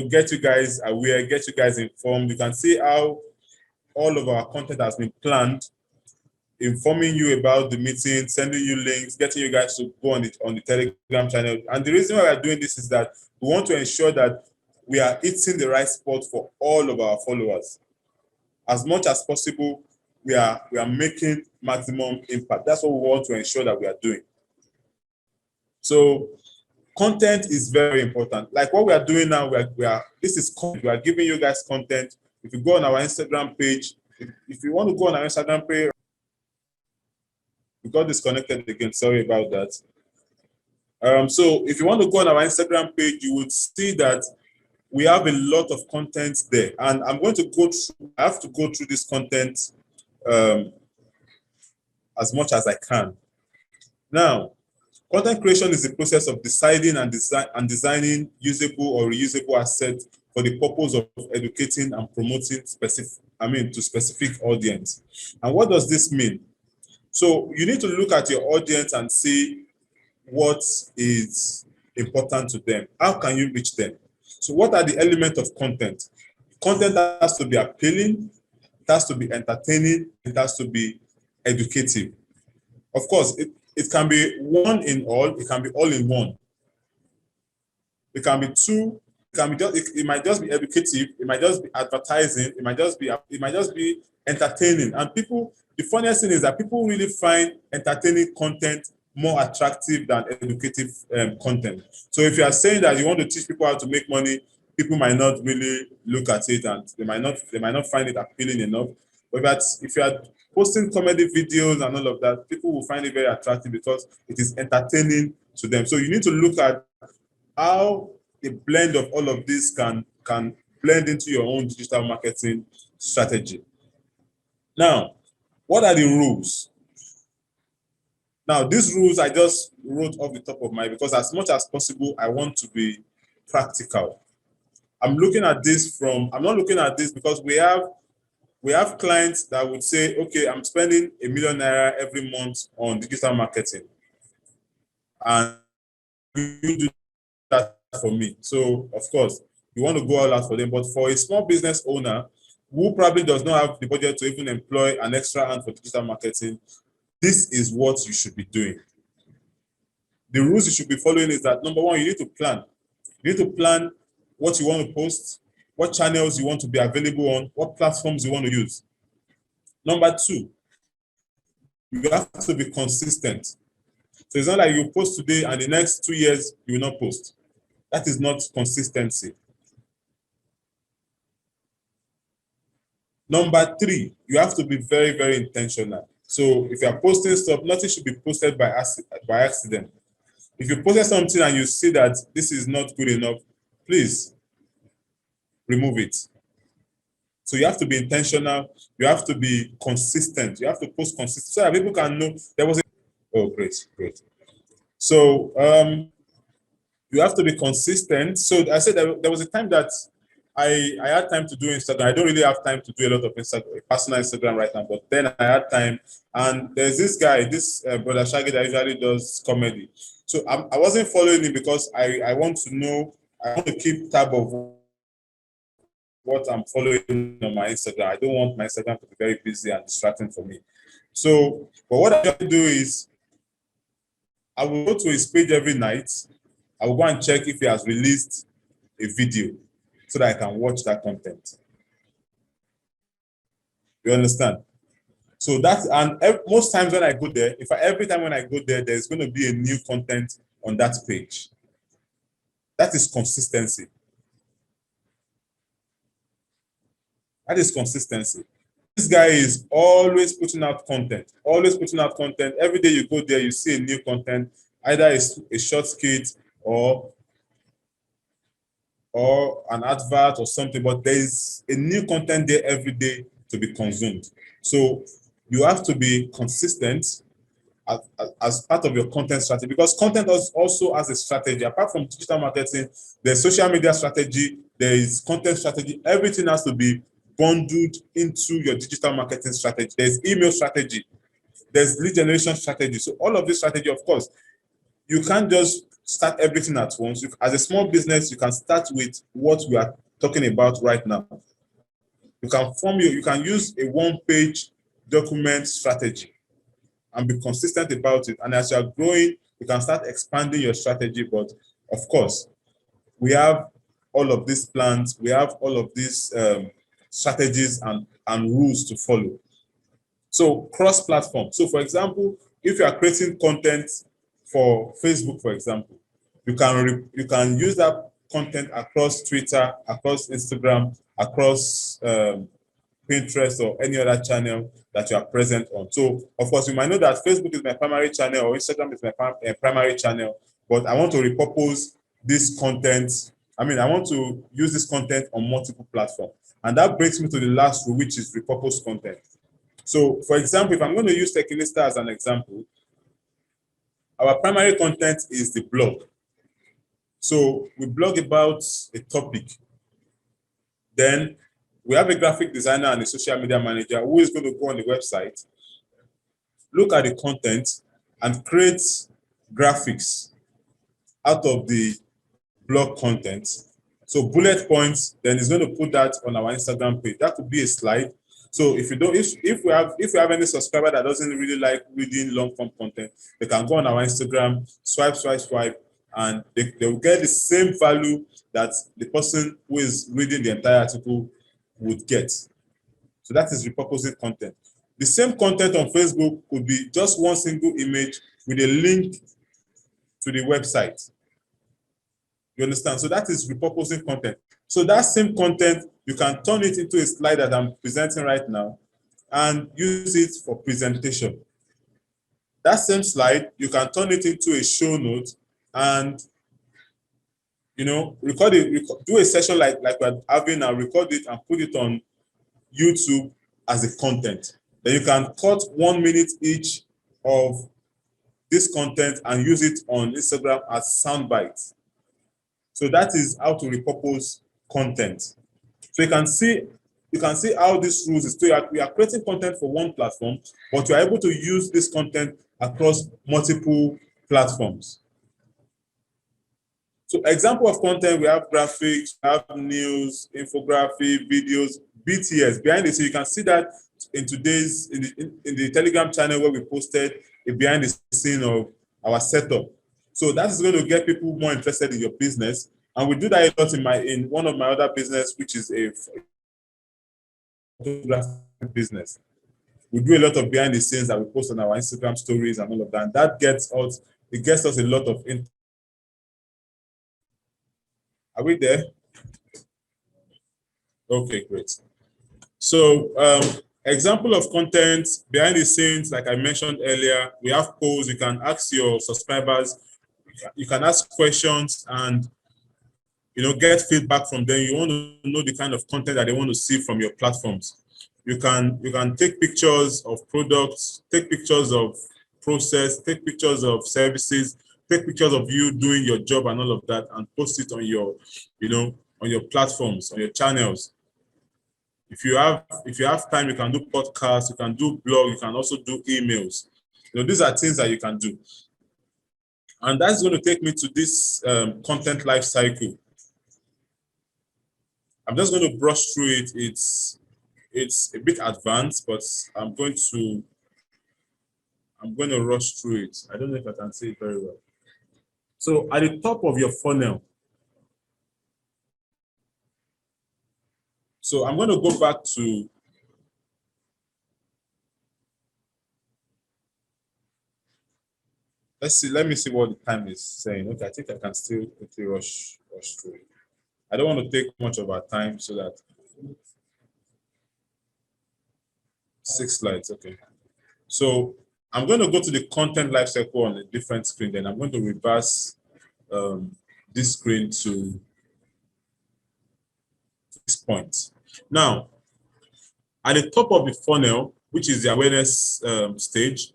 Speaker 1: get you guys aware, get you guys informed. You can see how all of our content has been planned, informing you about the meeting, sending you links, getting you guys to go on the Telegram channel. And the reason why we are doing this is that we want to ensure that we are hitting the right spot for all of our followers. As much as possible, we are making maximum impact. That's what we want to ensure that we are doing. So content is very important. Like what we are doing now, this is content. We are giving you guys content. If you go on our Instagram page, if you want to go on our Instagram page, we got disconnected again. Sorry about that. So if you want to go on our Instagram page, you would see that we have a lot of content there, and I'm going to go through. I have to go through this content as much as I can. Now, content creation is the process of deciding and designing usable or reusable assets for the purpose of educating and promoting to specific audience. And what does this mean? So you need to look at your audience and see what is important to them. How can you reach them? So what are the elements of content? Content has to be appealing, it has to be entertaining, it has to be educative. Of course, it can be one in all, it can be all in one. It can be two, it might just be educative, it might just be advertising, it might just be entertaining. And the funniest thing is that people really find entertaining content more attractive than educative content. So if you are saying that you want to teach people how to make money, people might not really look at it, and they might not find it appealing enough. But if you are posting comedy videos and all of that, people will find it very attractive because it is entertaining to them. So you need to look at how the blend of all of this can blend into your own digital marketing strategy. Now, What are the rules? Now, these rules I just wrote off the top of my, because as much as possible, I want to be practical. I'm not looking at this because we have clients that would say, okay, I'm spending ₦1 million every month on digital marketing. And you do that for me. So of course, you want to go all out for them. But for a small business owner who probably does not have the budget to even employ an extra hand for digital marketing, this is what you should be doing. The rules you should be following is that, number one, you need to plan. You need to plan what you want to post, what channels you want to be available on, what platforms you want to use. Number two, you have to be consistent. So it's not like you post today and the next 2 years you will not post. That is not consistency. Number three, you have to be very, very intentional. So if you're posting stuff, nothing should be posted by accident. If you posted something and you see that this is not good enough, please remove it. So you have to be intentional. You have to be consistent. You have to post consistent so that people can know there was a. Oh, great, great. So you have to be consistent. So I said there was a time that I had time to do Instagram. I don't really have time to do a lot of Instagram, personal Instagram right now, but then I had time. And there's this guy, brother Shaggy, that usually does comedy. So I wasn't following him because I want to know, I want to keep tab of what I'm following on my Instagram. I don't want my Instagram to be very busy and distracting for me. So, but what I do is I will go to his page every night. I will go and check if he has released a video so that I can watch that content. You understand? So that's, and most times when I go there, every time when I go there, there's going to be a new content on that page. That is consistency. That is consistency. This guy is always putting out content, always putting out content. Every day you go there, you see a new content, either a short skit or an advert or something, but there is a new content there every day to be consumed. So you have to be consistent as part of your content strategy, because content also has a strategy. Apart from digital marketing, there's social media strategy, there is content strategy. Everything has to be bundled into your digital marketing strategy. There's email strategy, there's lead generation strategy. So all of this strategy, of course, you can't just start everything at once. As a small business, you can start with what we are talking about right now. You can use a one-page document strategy and be consistent about it. And as you're growing, you can start expanding your strategy. But of course, we have all of these plans, we have all of these strategies and rules to follow. So cross-platform. So for example, if you are creating content for Facebook, for example, you can use that content across Twitter, across Instagram, across Pinterest, or any other channel that you are present on. So of course, you might know that Facebook is my primary channel or Instagram is my primary channel, but I want to repurpose this content. I want to use this content on multiple platforms. And that brings me to the last rule, which is repurpose content. So for example, if I'm going to use Techinista as an example, our primary content is the blog. So we blog about a topic. Then we have a graphic designer and a social media manager who is going to go on the website, look at the content, and create graphics out of the blog content. So bullet points, then he's going to put that on our Instagram page. That could be a slide. So if we have any subscriber that doesn't really like reading long form content, they can go on our Instagram, swipe, and they will get the same value that the person who is reading the entire article would get. So that is repurposing content. The same content on Facebook could be just one single image with a link to the website. You understand? So that is repurposing content. So that same content, you can turn it into a slide that I'm presenting right now and use it for presentation. That same slide, you can turn it into a show note and record it, do a session like we're having and record it and put it on YouTube as a content. Then you can cut 1 minute each of this content and use it on Instagram as sound bites. So that is how to repurpose content. So you can see how this rules is. So we are creating content for one platform, but you are able to use this content across multiple platforms. So example of content, we have graphics, we have news, infography, videos, BTS. Behind the scene, you can see that in today's, in the Telegram channel where we posted a behind the scene of our setup. So that is going to get people more interested in your business. And we do that a lot in one of my other business, which is a photographic business. We do a lot of behind the scenes that we post on our Instagram stories and all of that. And that gets us a lot of interest. Are we there? Okay, great. So example of content behind the scenes, like I mentioned earlier, we have polls. You can ask your subscribers, you can ask questions and get feedback from them. You want to know the kind of content that they want to see from your platforms. You can take pictures of products, take pictures of process, take pictures of services, take pictures of you doing your job and all of that, and post it on your, on your platforms, on your channels. If you have time, you can do podcasts, you can do blog, you can also do emails. These are things that you can do. And that's going to take me to this content life cycle. I'm just going to brush through it. It's a bit advanced, but I'm going to rush through it. I don't know if I can say it very well. So at the top of your funnel, so I'm going to go back to let me see what the time is saying. Okay, I think I can still quickly rush through it. I don't want to take much of our time so that 6 slides, okay. So I'm going to go to the content lifecycle on a different screen, then I'm going to reverse this screen to this point. Now, at the top of the funnel, which is the awareness stage,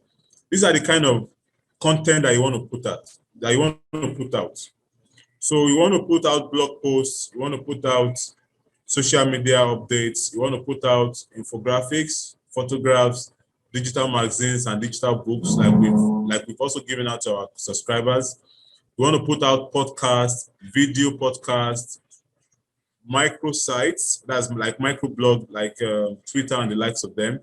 Speaker 1: these are the kind of content that you want to put out. So you want to put out blog posts, you want to put out social media updates, you want to put out infographics, photographs, digital magazines, and digital books, like we've also given out to our subscribers. You want to put out podcasts, video podcasts, microsites, that's like microblog, like Twitter and the likes of them,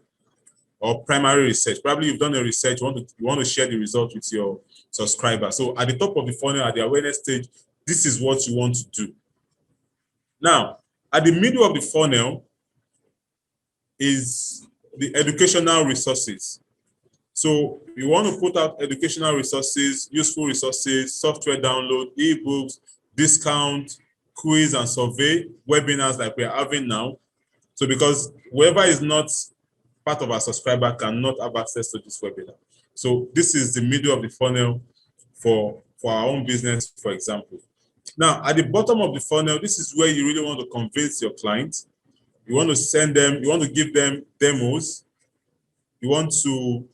Speaker 1: or primary research. Probably you've done a research, you want to share the result with your subscriber. So at the top of the funnel, at the awareness stage, this is what you want to do. Now, at the middle of the funnel is the educational resources. So you want to put out educational resources, useful resources, software download, ebooks, discount, quiz and survey, webinars like we're having now. So because whoever is not part of our subscriber cannot have access to this webinar. So this is the middle of the funnel for our own business, for example. Now, at the bottom of the funnel, this is where you really want to convince your clients. You want to give them demos. You want to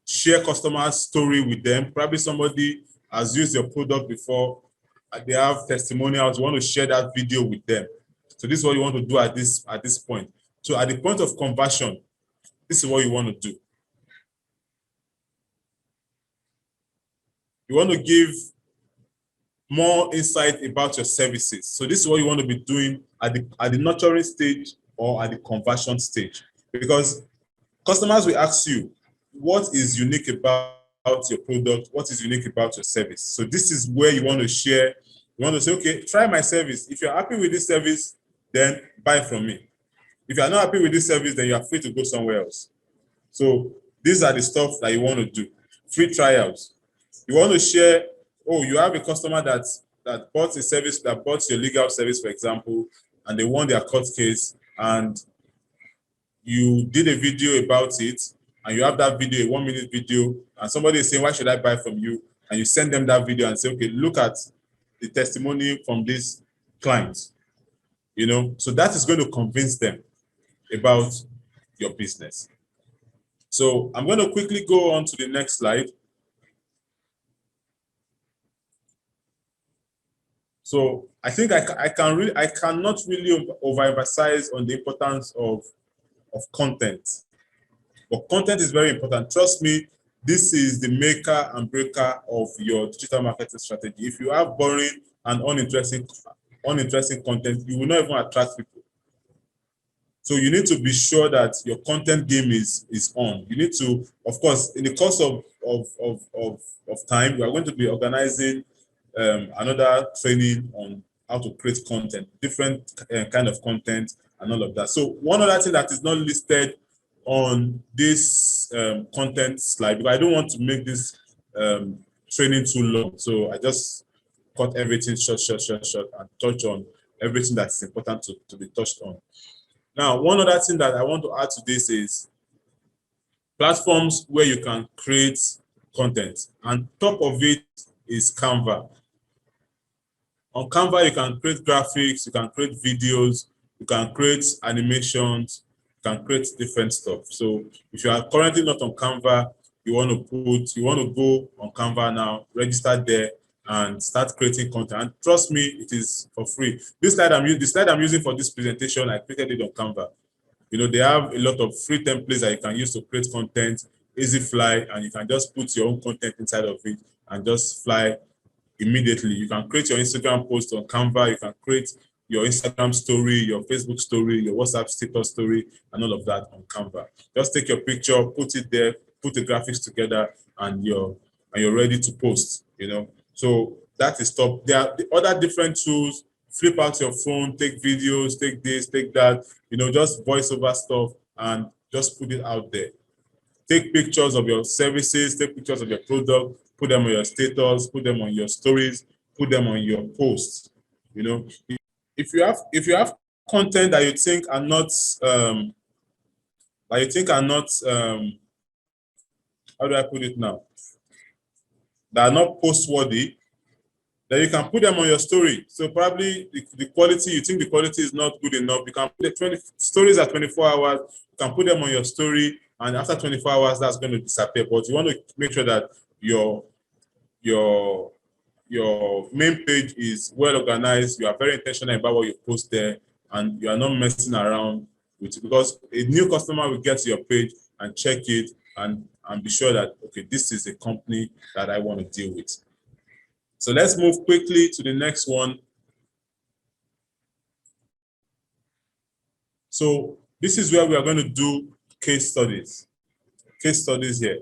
Speaker 1: share customer story with them. Probably somebody has used your product before. They have testimonials. You want to share that video with them. So this is what you want to do at this point. So at the point of conversion, this is what you want to do. You want to give more insight about your services. So this is what you want to be doing at the nurturing stage or at the conversion stage. Because customers will ask you, what is unique about your product? What is unique about your service? So this is where you want to share. You want to say, okay, try my service. If you're happy with this service, then buy from me. If you're not happy with this service, then you are free to go somewhere else. So these are the stuff that you want to do. Free trials. You want to share, you have a customer that bought a service, that bought your legal service, for example, and they won their court case, and you did a video about it, and you have that video, a 1-minute video, and somebody is saying, why should I buy from you? And you send them that video and say, okay, look at the testimony from this client. So that is going to convince them about your business. So I'm going to quickly go on to the next slide. So I think I cannot really overemphasize on the importance of content. But content is very important. Trust me, this is the maker and breaker of your digital marketing strategy. If you have boring and uninteresting content, you will not even attract people. So you need to be sure that your content game is on. You need to, of course, in the course of time, we are going to be organizing another training on how to create content, different kind of content and all of that. So one other thing that is not listed on this content slide, because I don't want to make this training too long. So I just cut everything short, and touch on everything that's important to be touched on. Now, one other thing that I want to add to this is platforms where you can create content. And top of it is Canva. On Canva, you can create graphics, you can create videos, you can create animations, you can create different stuff. So if you are currently not on Canva, you want to go on Canva now, register there, and start creating content. And trust me, it is for free. The slide I'm using for this presentation, I created it on Canva. You know, they have a lot of free templates that you can use to create content, easy fly, and you can just put your own content inside of it and just fly immediately. You can create your Instagram post on Canva, you can create your Instagram story, your Facebook story, your WhatsApp status story, and all of that on Canva. Just take your picture, put it there, put the graphics together, and you're ready to post, you know. So that is top. There are the other different tools. Flip out your phone, take videos, take this, take that, you know, just voice over stuff and just put it out there. Take pictures of your services, take pictures of your product, put them on your status, put them on your stories, put them on your posts. You know, if you have content that you think are not how do I put it now? That are not post worthy, then you can put them on your story. So probably the quality, you think the quality is not good enough, you can put the 20 stories at 24 hours, you can put them on your story, and after 24 hours, that's going to disappear. But you want to make sure that your main page is well organized, you are very intentional about what you post there, and you are not messing around with it, because a new customer will get to your page and check it and be sure that, okay, this is a company that I want to deal with. So let's move quickly to the next one. So this is where we are going to do case studies. Case studies here.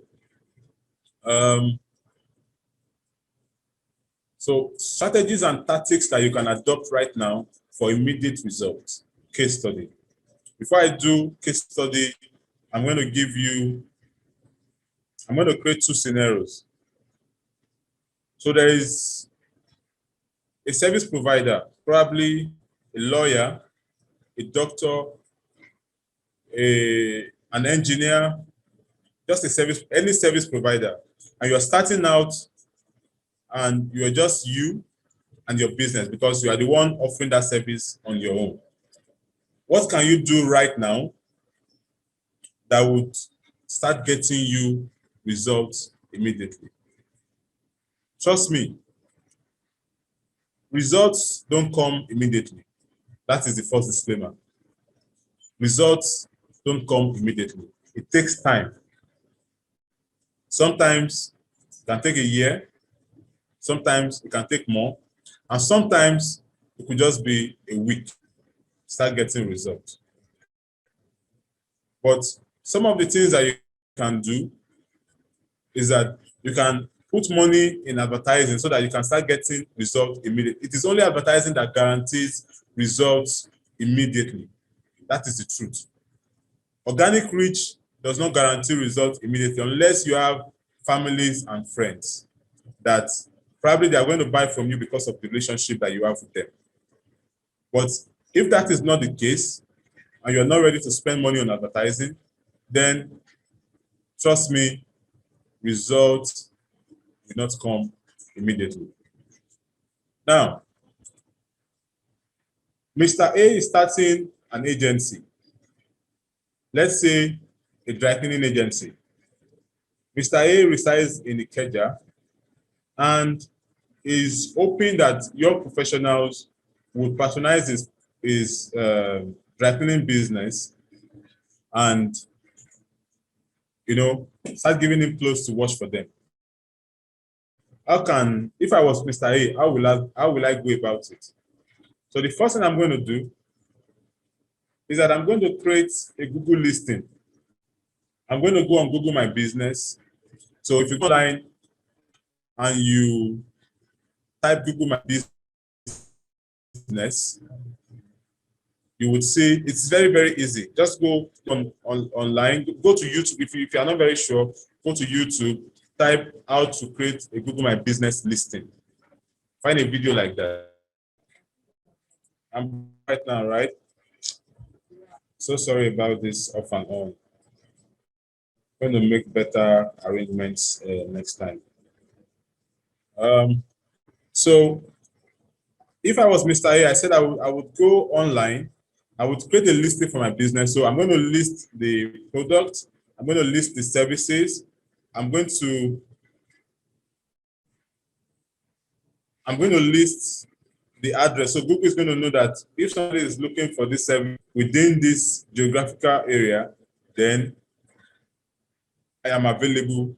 Speaker 1: So strategies and tactics that you can adopt right now for immediate results. Case study. Before I do case study, I'm going to create two scenarios. So there is a service provider, probably a lawyer, a doctor, an engineer, just any service provider, and you're starting out and you're just you and your business because you are the one offering that service on your own. What can you do right now that would start getting you results immediately? Trust me, results don't come immediately. That is the first disclaimer. Results don't come immediately. It takes time. Sometimes it can take a year, sometimes it can take more, and sometimes it could just be a week, start getting results. But some of the things that you can do is that you can put money in advertising so that you can start getting results immediately. It is only advertising that guarantees results immediately. That is the truth. Organic reach does not guarantee results immediately unless you have families and friends that probably they are going to buy from you because of the relationship that you have with them. But if that is not the case, and you're not ready to spend money on advertising, then trust me, results will not come immediately. Now, Mr. A is starting an agency. Let's say a dry cleaning agency. Mr. A resides in Ikeja and is hoping that your professionals would patronize his dry cleaning business and start giving him clothes to wash for them. If I was Mr. A, how will I go about it? So the first thing I'm going to do is that I'm going to create a Google listing. I'm going to go on Google My Business. So if you go online and you type Google My Business, you would see it's very, very easy. Just go online, go to YouTube. If you are not very sure, go to YouTube, type how to create a Google My Business listing. Find a video like that. I'm right now, right? So sorry about this off and on. I'm going to make better arrangements next time. So if I was Mr. A, I said I would go online. I would create a listing for my business. So I'm going to list the product. I'm going to list the services. I'm going to list the address. So Google is going to know that if somebody is looking for this service within this geographical area, then I am available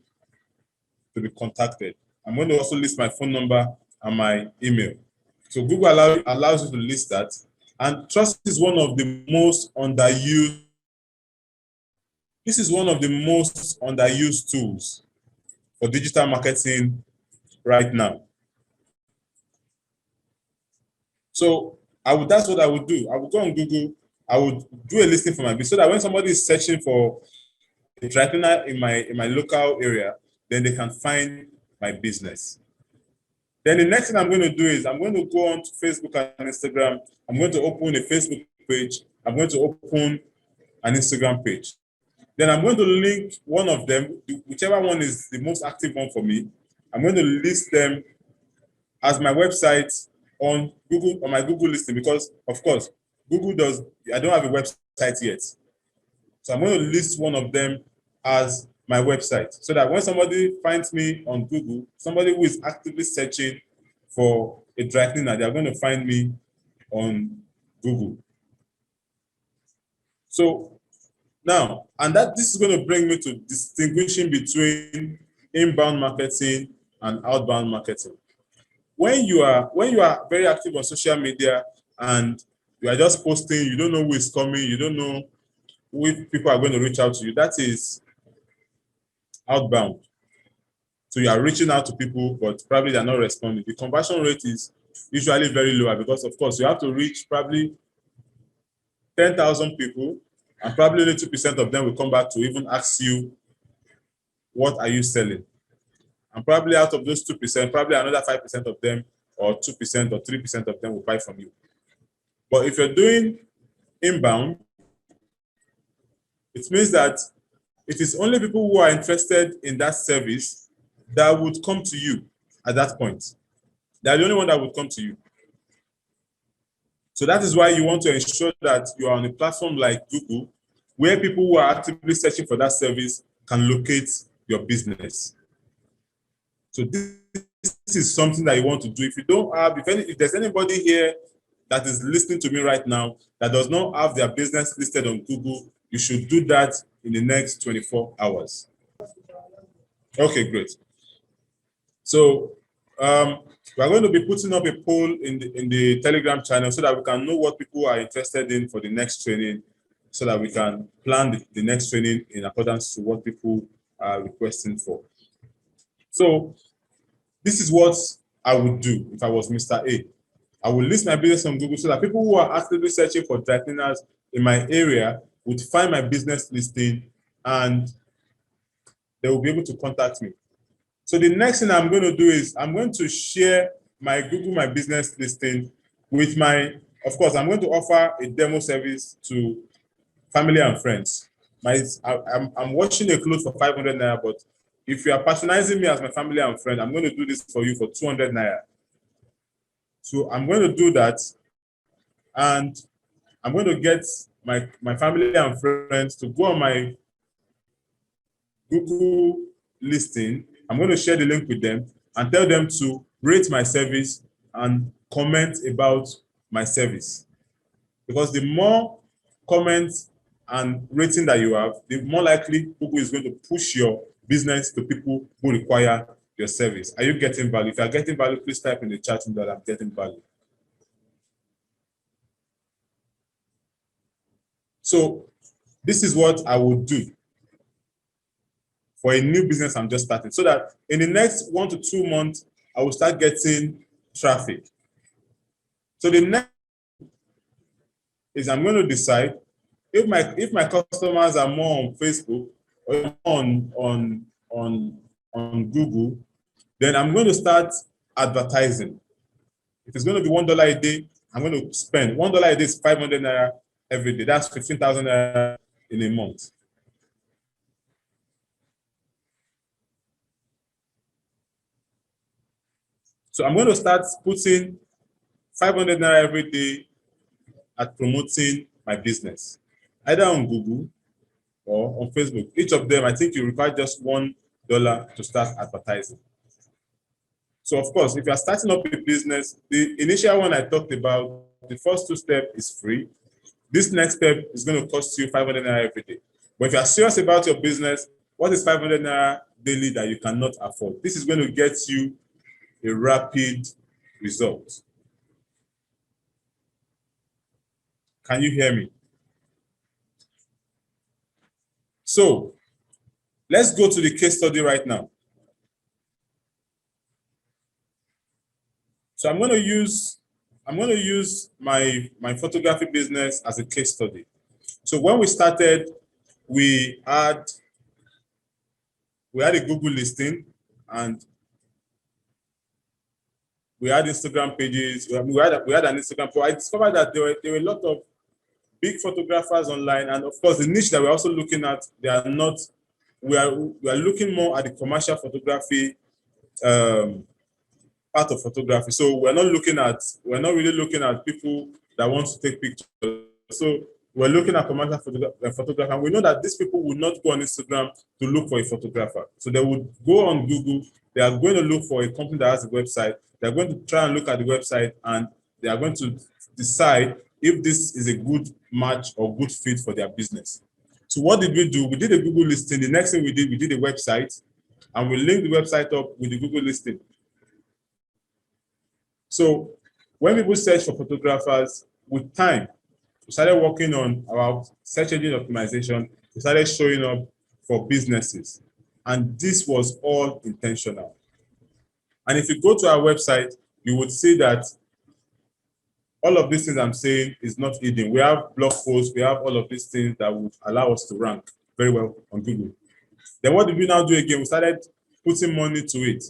Speaker 1: to be contacted. I'm going to also list my phone number and my email. So Google allows you to list that. And trust is one of the most underused. This is one of the most underused tools for digital marketing right now. So that's what I would do. I would go on Google. I would do a listing for my business so that when somebody is searching for a dry cleaner in my local area, then they can find my business. Then the next thing I'm going to do is I'm going to go on to Facebook and Instagram. I'm going to open a Facebook page. I'm going to open an Instagram page. Then I'm going to link one of them, whichever one is the most active one for me. I'm going to list them as my website on Google, on my Google listing, because of course, I don't have a website yet. So I'm going to list one of them as my website so that when somebody finds me on Google, somebody who is actively searching for a dry cleaner, they're going to find me on Google. So now, this is going to bring me to distinguishing between inbound marketing and outbound marketing. When you are very active on social media and you are just posting, you don't know who is coming, you don't know which people are going to reach out to you, that is outbound. So you are reaching out to people, but probably they're not responding. The conversion rate is usually very low because, of course, you have to reach probably 10,000 people, and probably only 2% of them will come back to even ask you, what are you selling? And probably out of those 2%, probably another 5% of them, or 2% or 3% of them will buy from you. But if you're doing inbound, it means that it is only people who are interested in that service that would come to you at that point. They're the only one that would come to you. So that is why you want to ensure that you are on a platform like Google, where people who are actively searching for that service can locate your business. So this is something that you want to do. If you don't have, if there's anybody here that is listening to me right now that does not have their business listed on Google, you should do that in the next 24 hours. Okay, great. So we're going to be putting up a poll in the Telegram channel so that we can know what people are interested in for the next training, so that we can plan the next training in accordance to what people are requesting for. So this is what I would do if I was Mr. A. I will list my business on Google so that people who are actively searching for dry cleaners in my area would find my business listing and they will be able to contact me. So the next thing I'm going to do is I'm going to share my Google My Business listing with of course, I'm going to offer a demo service to family and friends. I'm watching a clothes for 500 naira, but if you are patronizing me as my family and friend, I'm going to do this for you for 200 naira. So I'm going to do that, and I'm going to get my family and friends to go on my Google listing, I'm going to share the link with them and tell them to rate my service and comment about my service. Because the more comments and rating that you have, the more likely Google is going to push your business to people who require your service. Are you getting value? If you are getting value, please type in the chat that I'm getting value. So this is what I would do for a new business I'm just starting, so that in the next 1 to 2 months, I will start getting traffic. So the next is I'm going to decide if my customers are more on Facebook or on Google, then I'm going to start advertising. If it's going to be $1 a day, I'm going to spend $1 a day is 500 naira every day. That's 15,000 naira in a month. So I'm going to start putting 500 naira every day at promoting my business, either on Google or on Facebook. Each of them, I think you require just $1 to start advertising. So of course, if you're starting up a business, the initial one I talked about, the first 2 steps is free. This next step is going to cost you 500 naira every day. But if you're serious about your business, what is 500 naira daily that you cannot afford? This is going to get you a rapid result. Can you hear me? So let's go to the case study right now. So I'm going to use my photography business as a case study. So when we started, we had a Google listing and we had Instagram pages. We had an Instagram. So I discovered that there were a lot of big photographers online, and of course the niche that we're also looking at, they are not. We are looking more at the commercial photography part of photography. So we're not really looking at people that want to take pictures. So we're looking at commercial photography, and we know that these people would not go on Instagram to look for a photographer. So they would go on Google. They are going to look for a company that has a website. They're going to try and look at the website, and they are going to decide if this is a good match or good fit for their business. So what did we do? We did a Google listing. The next thing we did a website, and we linked the website up with the Google listing. So when people search for photographers, with time, we started working on our search engine optimization. We started showing up for businesses. And this was all intentional. And if you go to our website, you would see that all of these things I'm saying is not hidden. We have blog posts, we have all of these things that would allow us to rank very well on Google. Then what did we now do again? We started putting money to it.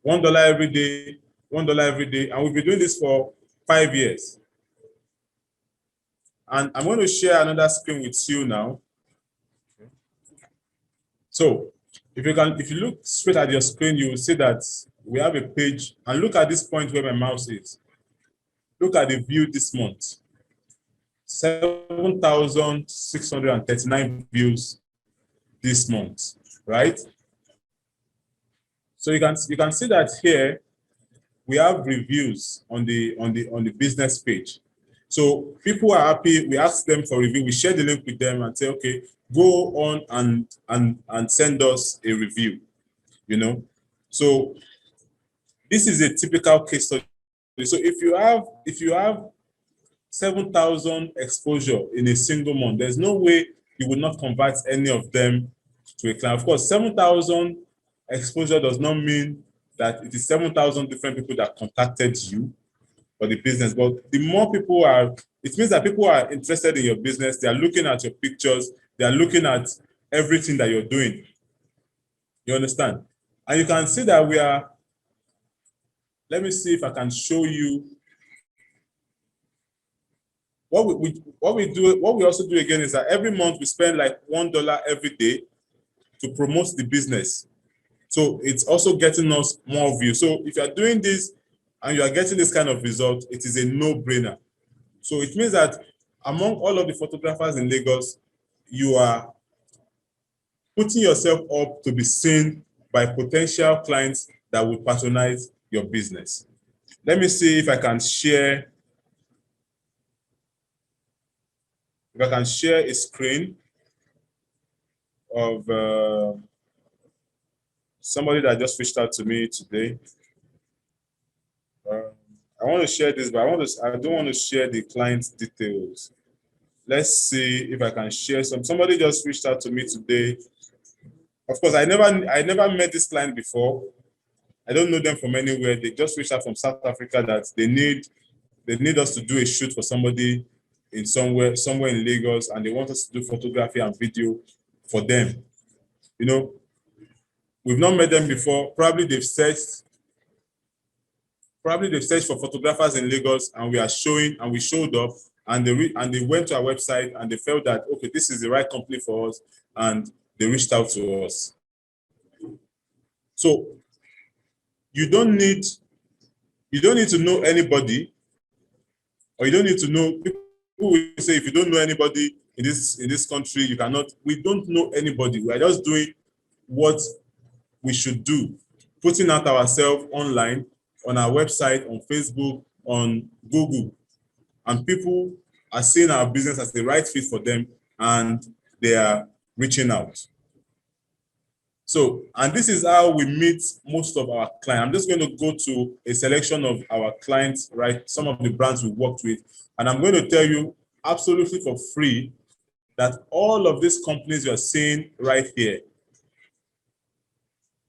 Speaker 1: $1 every day, $1 every day. And we've been doing this for 5 years. And I'm going to share another screen with you now. So if you look straight at your screen, you will see that we have a page, and look at this point where my mouse is. Look at the view this month. 7,639 views this month, right? So you can see that here we have reviews on the business page. So people are happy. We ask them for review. We share the link with them and say, okay, go on and send us a review. You know, so this is a typical case study. So if you have 7,000 exposure in a single month, there's no way you would not convert any of them to a client. Of course, 7,000 exposure does not mean that it is 7,000 different people that contacted you for the business. But the more people are, it means that people are interested in your business. They are looking at your pictures. They are looking at everything that you're doing. You understand? And you can see that we are, let me see if I can show you what we also do again is that every month we spend like $1 every day to promote the business. So it's also getting us more views. So if you're doing this and you are getting this kind of result, it is a no-brainer. So it means that among all of the photographers in Lagos, you are putting yourself up to be seen by potential clients that will patronize your business. Let me see if I can share a screen of somebody that just reached out to me today. I want to share this, but I don't want to share the client's details. Let's see if I can share some. Somebody just reached out to me today. Of course, I never met this client before. I don't know them from anywhere. They just reached out from South Africa that they need us to do a shoot for somebody in somewhere in Lagos, and they want us to do photography and video for them. You know, we've not met them before. Probably they've searched for photographers in Lagos, and we showed up, and they went to our website, and they felt that, okay, this is the right company for us, and they reached out to us. So you don't need to know anybody, or you don't need to know. People will say, if you don't know anybody in this country, you cannot. We don't know anybody. We are just doing what we should do, putting out ourselves online, on our website, on Facebook, on Google, and people are seeing our business as the right fit for them, and they are reaching out. So, and this is how we meet most of our clients. I'm just going to go to a selection of our clients, right? Some of the brands we worked with, and I'm going to tell you absolutely for free that all of these companies you're seeing right here,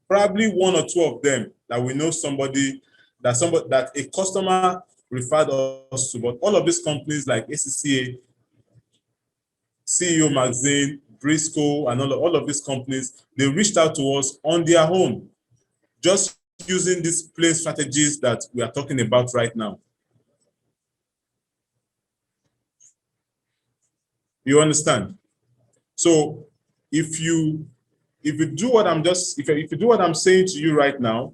Speaker 1: probably one or two of them that we know that a customer referred us to, but all of these companies like ACCA, CEO Magazine, Briscoe, and all of these companies, they reached out to us on their own, just using these plain strategies that we are talking about right now. You understand? So if you do what I'm saying to you right now,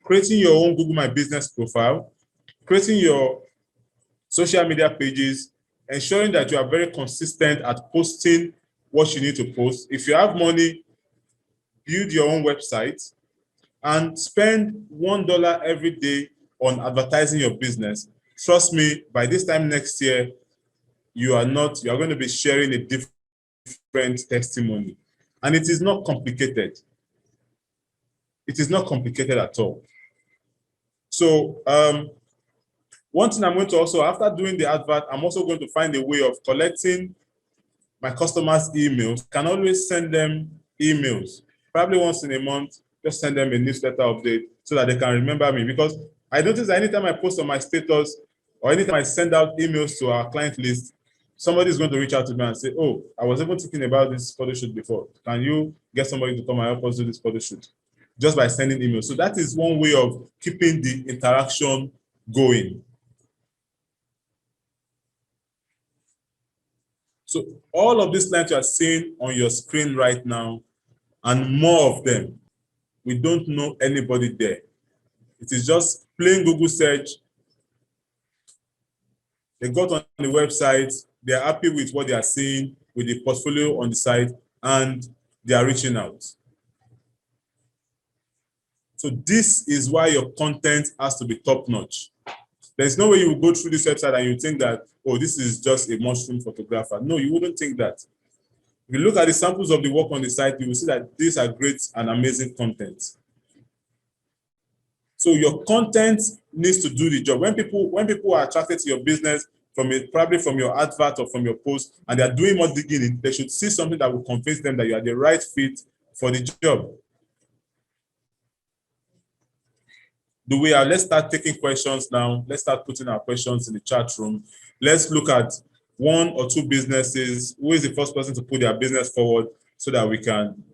Speaker 1: creating your own Google My Business profile, creating your social media pages, ensuring that you are very consistent at posting what you need to post. If you have money, build your own website and spend $1 every day on advertising your business. Trust me, by this time next year, you are going to be sharing a different testimony. And it is not complicated. It is not complicated at all. So one thing I'm going to also, after doing the advert, I'm also going to find a way of collecting my customers' emails. I can always send them emails, probably once in a month, just send them a newsletter update so that they can remember me. Because I notice that anytime I post on my status or anytime I send out emails to our client list, somebody is going to reach out to me and say, oh, I was even thinking about this photo shoot before. Can you get somebody to come and help us do this photo shoot? Just by sending emails. So that is one way of keeping the interaction going. So all of these clients you are seeing on your screen right now, and more of them, we don't know anybody there. It is just plain Google search. They got on the website, they are happy with what they are seeing, with the portfolio on the site, and they are reaching out. So this is why your content has to be top-notch. There's no way you will go through this website and you think that, oh, this is just a mushroom photographer. No, you wouldn't think that. If you look at the samples of the work on the site, you will see that these are great and amazing content. So your content needs to do the job. When people are attracted to your business probably from your advert or from your post, and they are doing more digging in, they should see something that will convince them that you are the right fit for the job. Let's start taking questions now. Let's start putting our questions in the chat room. Let's look at one or two businesses. Who is the first person to put their business forward so that we can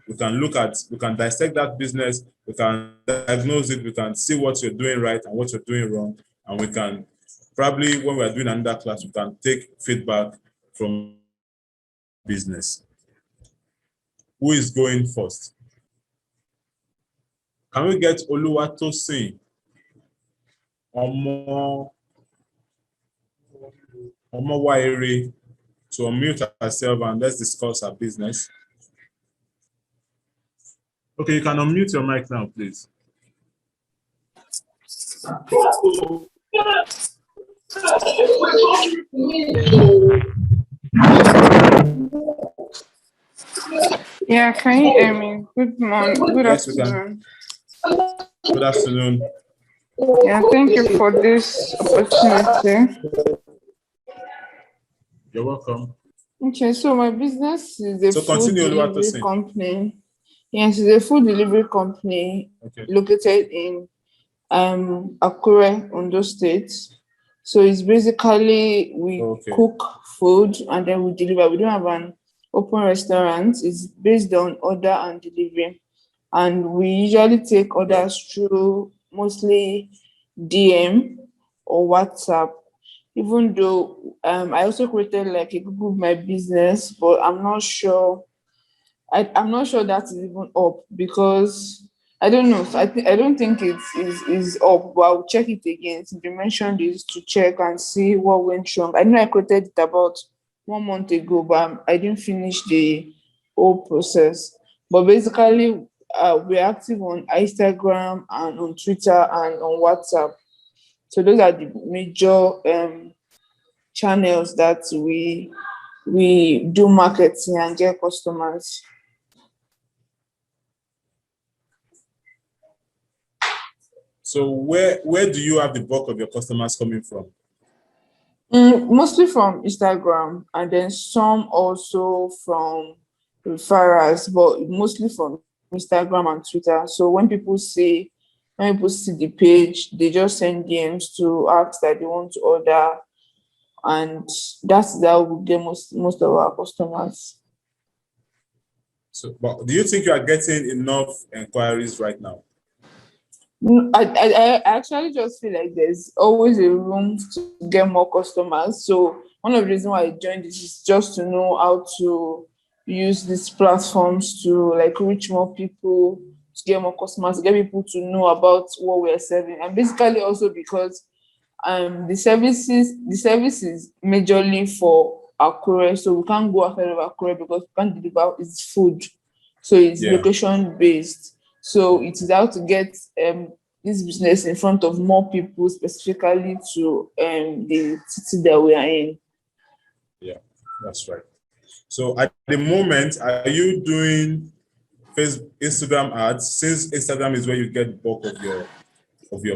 Speaker 1: dissect that business, we can diagnose it, we can see what you're doing right and what you're doing wrong, and we can probably, when we're doing another class, we can take feedback from business. Who is going first? Can we get Oluwatosin? Omowairi to unmute herself and let's discuss her business. Okay, you can unmute your mic now, please.
Speaker 3: Yeah, can you hear me? Good morning, good
Speaker 1: Yes, we can.
Speaker 3: afternoon.
Speaker 1: Good afternoon.
Speaker 3: Yeah, thank you for this opportunity.
Speaker 1: You're welcome.
Speaker 3: Okay, so my business is a
Speaker 1: So
Speaker 3: food
Speaker 1: continue,
Speaker 3: delivery
Speaker 1: Oluwatosin.
Speaker 3: company. Yes, it's a food delivery company
Speaker 1: Okay.
Speaker 3: located in Akure, Ondo State. So it's basically we
Speaker 1: Okay.
Speaker 3: cook food and then we deliver. We don't have an open restaurant. It's based on order and delivery. And we usually take orders through mostly DM or WhatsApp. Even though I also created like a Google My Business, but I'm not sure that is even up because I don't know. So I don't think it is up, but I'll check it again. Since you mentioned this to check and see what went wrong. I know I created it about 1 month ago, but I didn't finish the whole process. But basically, we're active on Instagram and on Twitter and on WhatsApp. So those are the major channels that we do marketing and get customers.
Speaker 1: So where do you have the bulk of your customers coming from?
Speaker 3: Mostly from Instagram and then some also from referrals, but mostly from Instagram and Twitter. So when people see the page, they just send DMs to ask that they want to order, and that's how we get most of our customers.
Speaker 1: So, but do you think you are getting enough inquiries right now?
Speaker 3: I actually just feel like there's always a room to get more customers. So one of the reasons why I joined this is just to know how to use these platforms to like reach more people, to get more customers, to get people to know about what we're serving, and basically also because the service is majorly for Akure, so we can't go outside of Akure because we can't deliver its food. So it's
Speaker 1: Yeah.
Speaker 3: location based. So it is how to get this business in front of more people, specifically to the city that we are in.
Speaker 1: Yeah, that's right. So at the moment, are you doing Instagram ads? Since Instagram is where you get bulk of your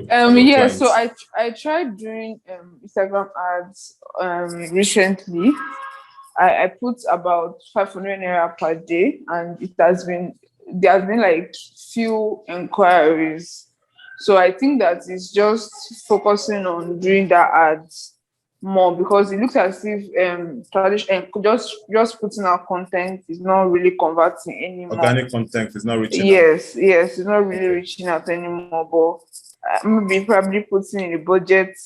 Speaker 3: Yeah, so
Speaker 1: clients.
Speaker 3: I tried doing Instagram ads recently. I put about 500 naira per day, and there has been like few inquiries. So I think that it's just focusing on doing that ads more because it looks as if tradition just putting out content is not really converting anymore.
Speaker 1: Organic content is not reaching out.
Speaker 3: Yes, it's not really
Speaker 1: Okay.
Speaker 3: reaching out anymore. But maybe probably putting in the budget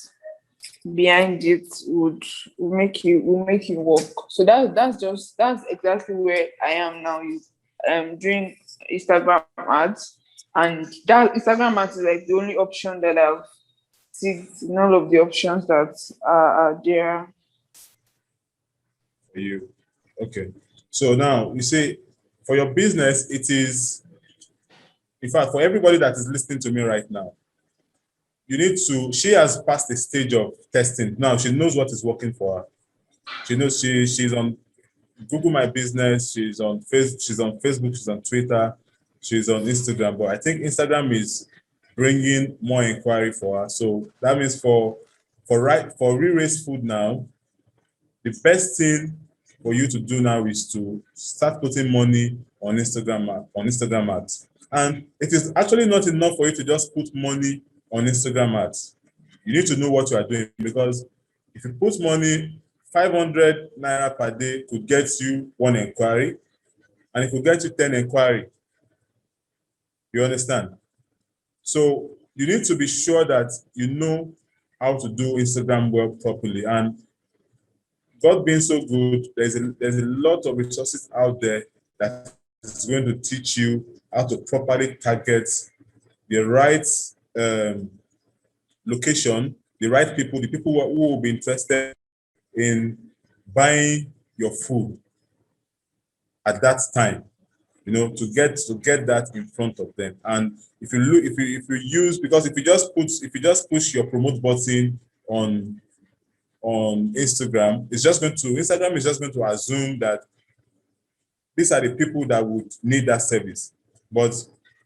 Speaker 3: behind it will make it work. So that's exactly where I am now. Is doing Instagram ads, and that Instagram ads is like the only option that I've ticked in all of the options that are there.
Speaker 1: For you. Okay. So now you say for your business, it is, in fact, for everybody that is listening to me right now, she has passed the stage of testing. Now she knows what is working for her. She knows she's on Google My Business, she's on Facebook, she's on Twitter, she's on Instagram. But I think Instagram is bringing more inquiry for her. So that means for re-raise food now, the best thing for you to do now is to start putting money on Instagram ads. And it is actually not enough for you to just put money on Instagram ads. You need to know what you are doing, because if you put money, 500 naira per day could get you one inquiry, and it could get you 10 inquiry. You understand? So you need to be sure that you know how to do Instagram well properly. And God being so good, there's a lot of resources out there that is going to teach you how to properly target the right location, the right people, the people who will be interested in buying your food at that time. to get that in front of them. And if you look, if you use, because if you just push your promote button on Instagram, Instagram is just going to assume that these are the people that would need that service. But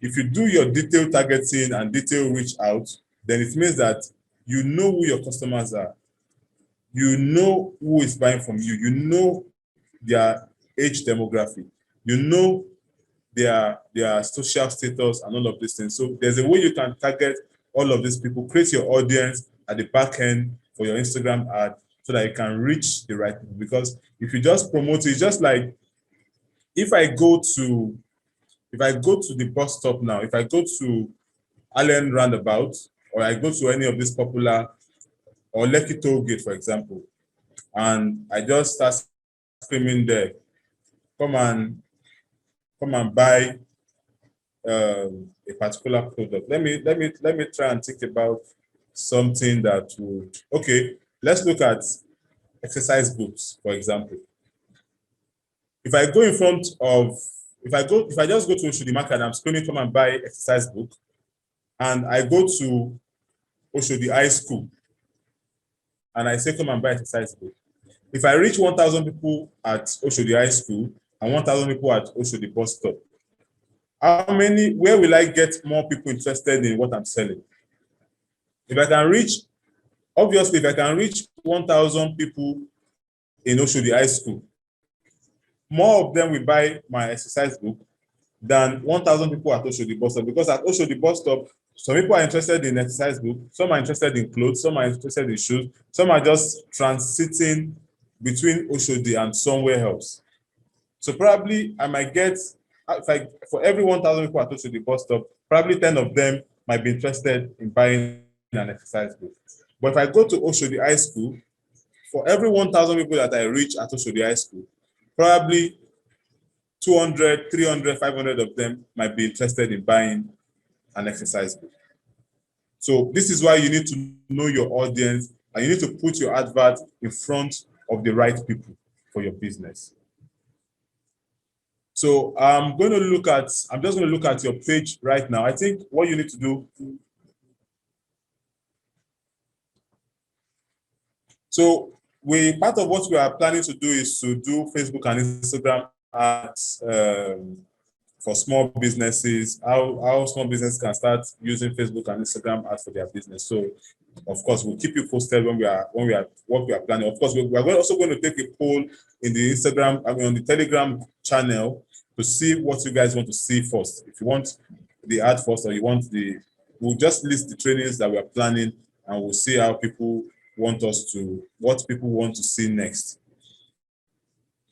Speaker 1: if you do your detailed targeting and detailed reach out, then it means that you know who your customers are. You know who is buying from you. You know their age demographic. You know their social status and all of these things. So there's a way you can target all of these people, create your audience at the back end for your Instagram ad so that you can reach the right people. Because if you just promote it, it's just like if I go to the bus stop now, if I go to Allen Roundabout, or I go to any of these popular, or Lekki Toll Gate, for example, and I just start screaming there, come and buy a particular product. Let me try and think about something that would. Okay, let's look at exercise books, for example. If I go in front of, if I just go to the market and I'm screaming, come and buy exercise book, and I go to Oshodi High School and I say, come and buy exercise book. If I reach 1,000 people at Oshodi High School and 1,000 people at Oshodi bus stop, where will I get more people interested in what I'm selling? If I can reach 1,000 people in Oshodi High School, more of them will buy my exercise book than 1,000 people at Oshodi bus stop. Because at Oshodi bus stop, some people are interested in exercise book, some are interested in clothes, some are interested in shoes, some are just transiting between Oshodi and somewhere else. So probably I might get, for every 1,000 people at Oshodi bus stop, probably 10 of them might be interested in buying an exercise book. But if I go to Oshodi High School, for every 1,000 people that I reach at Oshodi High School, probably 200, 300, 500 of them might be interested in buying an exercise book. So this is why you need to know your audience and you need to put your advert in front of the right people for your business. So I'm just going to look at your page right now. I think what you need to do. So part of what we are planning to do is to do Facebook and Instagram ads for small businesses, how small businesses can start using Facebook and Instagram ads for their business. So of course, we'll keep you posted when we are what we are planning. Of course, we are also going to take a poll in the on the Telegram channel to see what you guys want to see first. If you want the ad first, or you want we'll just list the trainings that we are planning, and we'll see how people want what people want to see next.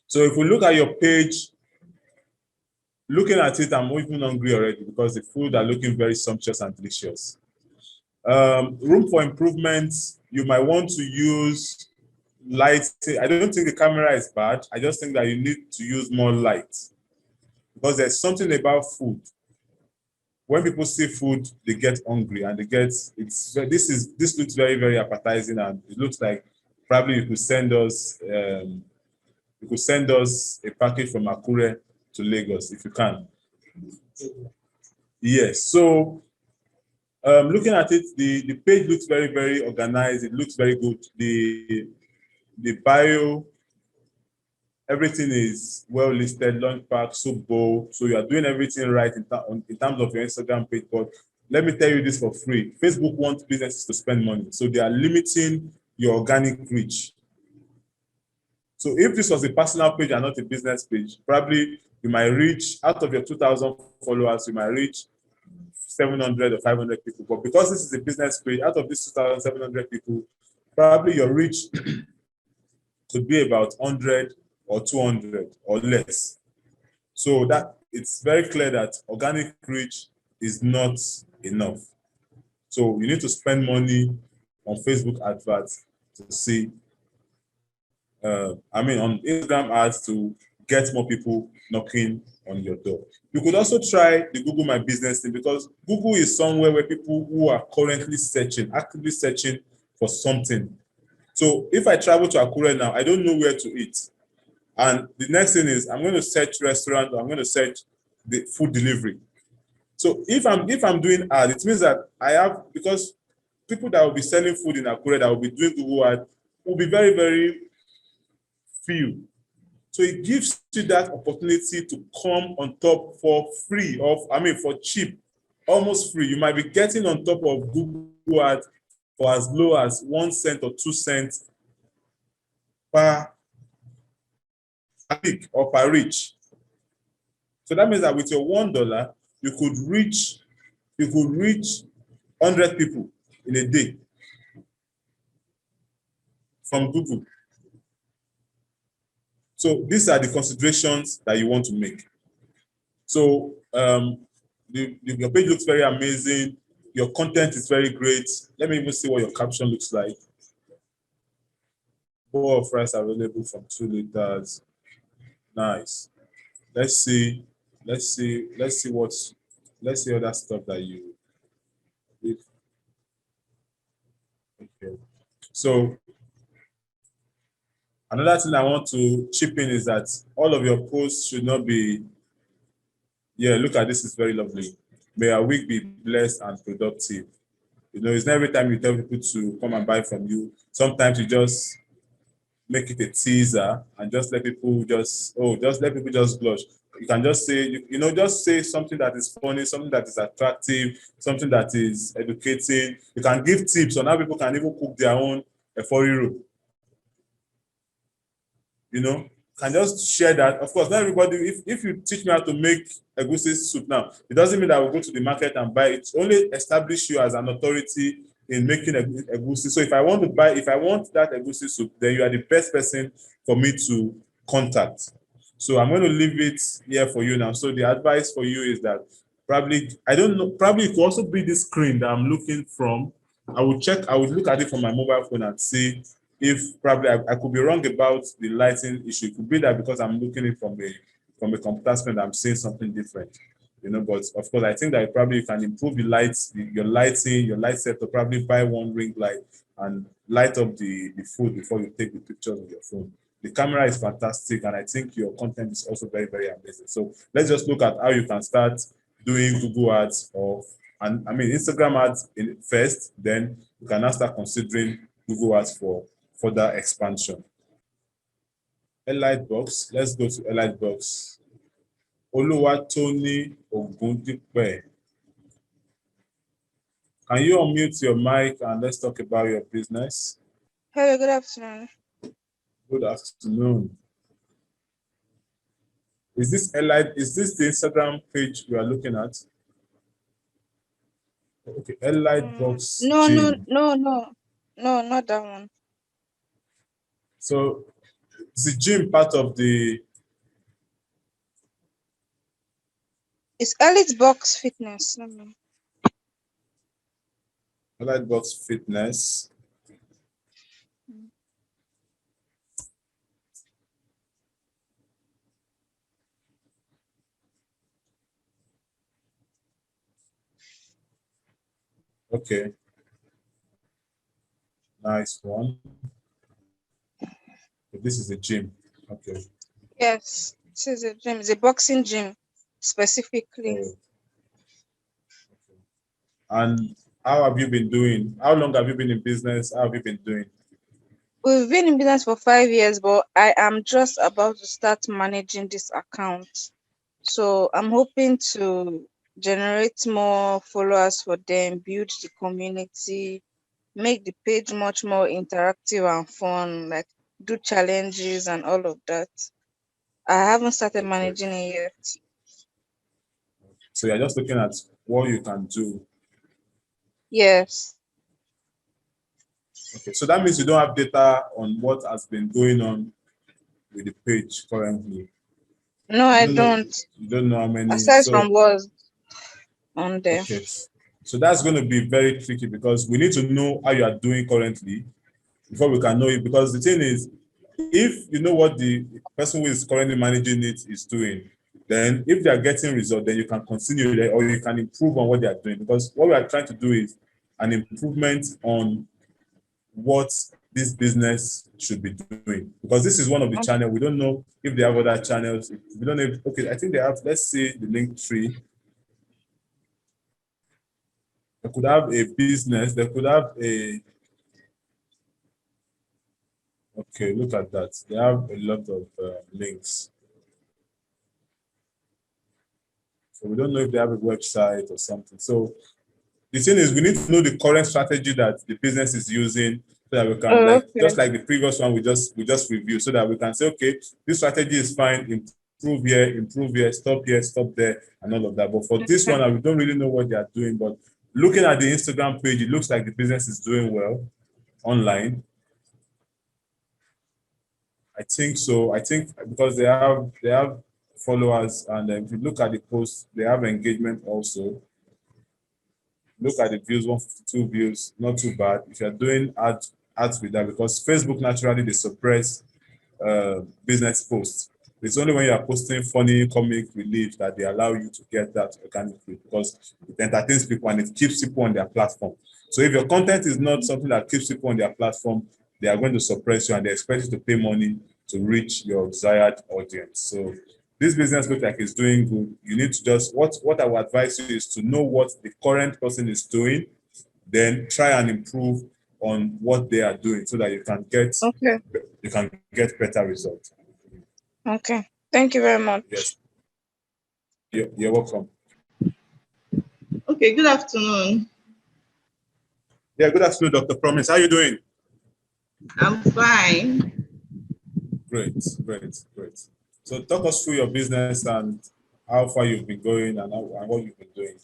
Speaker 1: So if we look at your page, looking at it, I'm even hungry already because the food are looking very sumptuous and delicious. Room for improvement, you might want to use light. I don't think the camera is bad. I just think that you need to use more light, because there's something about food. When people see food, they get hungry and this looks very, very appetizing, and it looks like probably you could send us a package from Akure to Lagos if you can. Yes. So looking at it, the page looks very, very organized. It looks very good. The bio, everything is well listed, lunch pack, soup bowl. So you are doing everything right in terms of your Instagram page. But let me tell you this for free. Facebook wants businesses to spend money. So they are limiting your organic reach. So if this was a personal page and not a business page, probably you might reach, out of your 2,000 followers, you might reach 700 or 500 people. But because this is a business page, out of these 2,700 people, probably your reach could be about 100 or 200 or less. So that it's very clear that organic reach is not enough. So you need to spend money on Facebook adverts to see, on Instagram ads to get more people knocking on your door. You could also try the Google My Business thing, because Google is somewhere where people who are currently actively searching for something. So if I travel to Akure now, I don't know where to eat. And the next thing is I'm going to search restaurant, or I'm going to search the food delivery. So if I'm doing ad, it means that I have, because people that will be selling food in Akure that will be doing Google ad will be very, very few. So it gives you that opportunity to come on top for free, for cheap, almost free. You might be getting on top of Google Ads for as low as 1 cent or 2 cents per click or per reach. So that means that with your $1, you could reach 100 people in a day from Google. So these are the considerations that you want to make. So your page looks very amazing. Your content is very great. Let me even see what your caption looks like. Bowl of rice available from 2 liters. Nice. Let's see other stuff that you did. Okay. So another thing I want to chip in is that all of your posts should not be, yeah, look at this, is very lovely. May our week be blessed and productive. You know, it's not every time you tell people to come and buy from you. Sometimes you just make it a teaser and just let people just blush. You can just say, just say something that is funny, something that is attractive, something that is educating. You can give tips on how people can even cook their own efori roux. Can just share that. Of course, not everybody, if you teach me how to make egusi soup now, it doesn't mean that I will go to the market and buy it. Only establish you as an authority in making egusi. So if I want that egusi soup, then you are the best person for me to contact. So I'm going to leave it here for you now. So the advice for you is that probably it could also be this screen that I'm looking from. I would look at it from my mobile phone and see if probably I could be wrong about the lighting issue. It could be that because I'm looking at it from a computer screen, I'm seeing something different. But of course, I think that probably you can improve your light setup, probably buy one ring light and light up the food before you take the pictures with your phone. The camera is fantastic, and I think your content is also very, very amazing. So let's just look at how you can start doing Google ads Instagram ads first, then you can now start considering Google ads for further expansion. Elite box. Let's go to Elite box. Oluwatoni Ogundipe. Can you unmute your mic and let's talk about your business?
Speaker 4: Hello, good afternoon.
Speaker 1: Good afternoon. Is this the Instagram page we are looking at? Okay, Elite box.
Speaker 4: No,
Speaker 1: gym.
Speaker 4: no, not that one.
Speaker 1: So is the gym part of the?
Speaker 4: It's Elite Box Fitness.
Speaker 1: Elite box fitness. Okay. Nice one. This is a gym. Okay.
Speaker 4: Yes, this is a gym. It's a boxing gym specifically.
Speaker 1: Oh. Okay. And how have you been doing? How long have you been in business? How have you been doing?
Speaker 4: We've been in business for 5 years, but I am just about to start managing this account. So I'm hoping to generate more followers for them, build the community, make the page much more interactive and fun, like do challenges and all of that. I haven't started managing it yet.
Speaker 1: So you're just looking at what you can do.
Speaker 4: Yes.
Speaker 1: Okay. So that means you don't have data on what has been going on with the page currently.
Speaker 4: No, I don't.
Speaker 1: You don't know how many.
Speaker 4: Aside from what's on there.
Speaker 1: Okay. So that's going to be very tricky because we need to know how you are doing currently before we can know it. Because the thing is, if you know what the person who is currently managing it is doing, then if they are getting results, then you can continue there or you can improve on what they are doing. Because what we are trying to do is an improvement on what this business should be doing, because this is one of the channels. We don't know if they have other channels. We don't know if, okay, I think they have, let's see the link tree. They could have a business, they could have a, okay, look at that. They have a lot of links. So we don't know if they have a website or something. So the thing is, we need to know the current strategy that the business is using, so that we can, like,
Speaker 3: Okay.
Speaker 1: just like the previous one we just reviewed, so that we can say, okay, this strategy is fine, improve here, stop there, and all of that. But for this one, we don't really know what they are doing. But looking at the Instagram page, it looks like the business is doing well online. I think so. I think because they have followers, and if you look at the posts, they have engagement also. Look at the views, 152 views, not too bad. If you're doing ads with that, because Facebook naturally they suppress business posts. It's only when you are posting funny comic relief that they allow you to get that organically, because it entertains people and it keeps people on their platform. So if your content is not something that keeps people on their platform, they are going to suppress you and they expect you to pay money to reach your desired audience. So this business looks like it's doing good. You need to just, what I would advise you is to know what the current person is doing, then try and improve on what they are doing, so that you can get better results.
Speaker 4: Okay. Thank you very much.
Speaker 1: Yes. You're welcome.
Speaker 2: Okay, good afternoon.
Speaker 1: Yeah, good afternoon, Dr. Promise. How are you doing?
Speaker 2: I'm fine.
Speaker 1: Great. So talk us through your business and how far you've been going, and what you've been doing.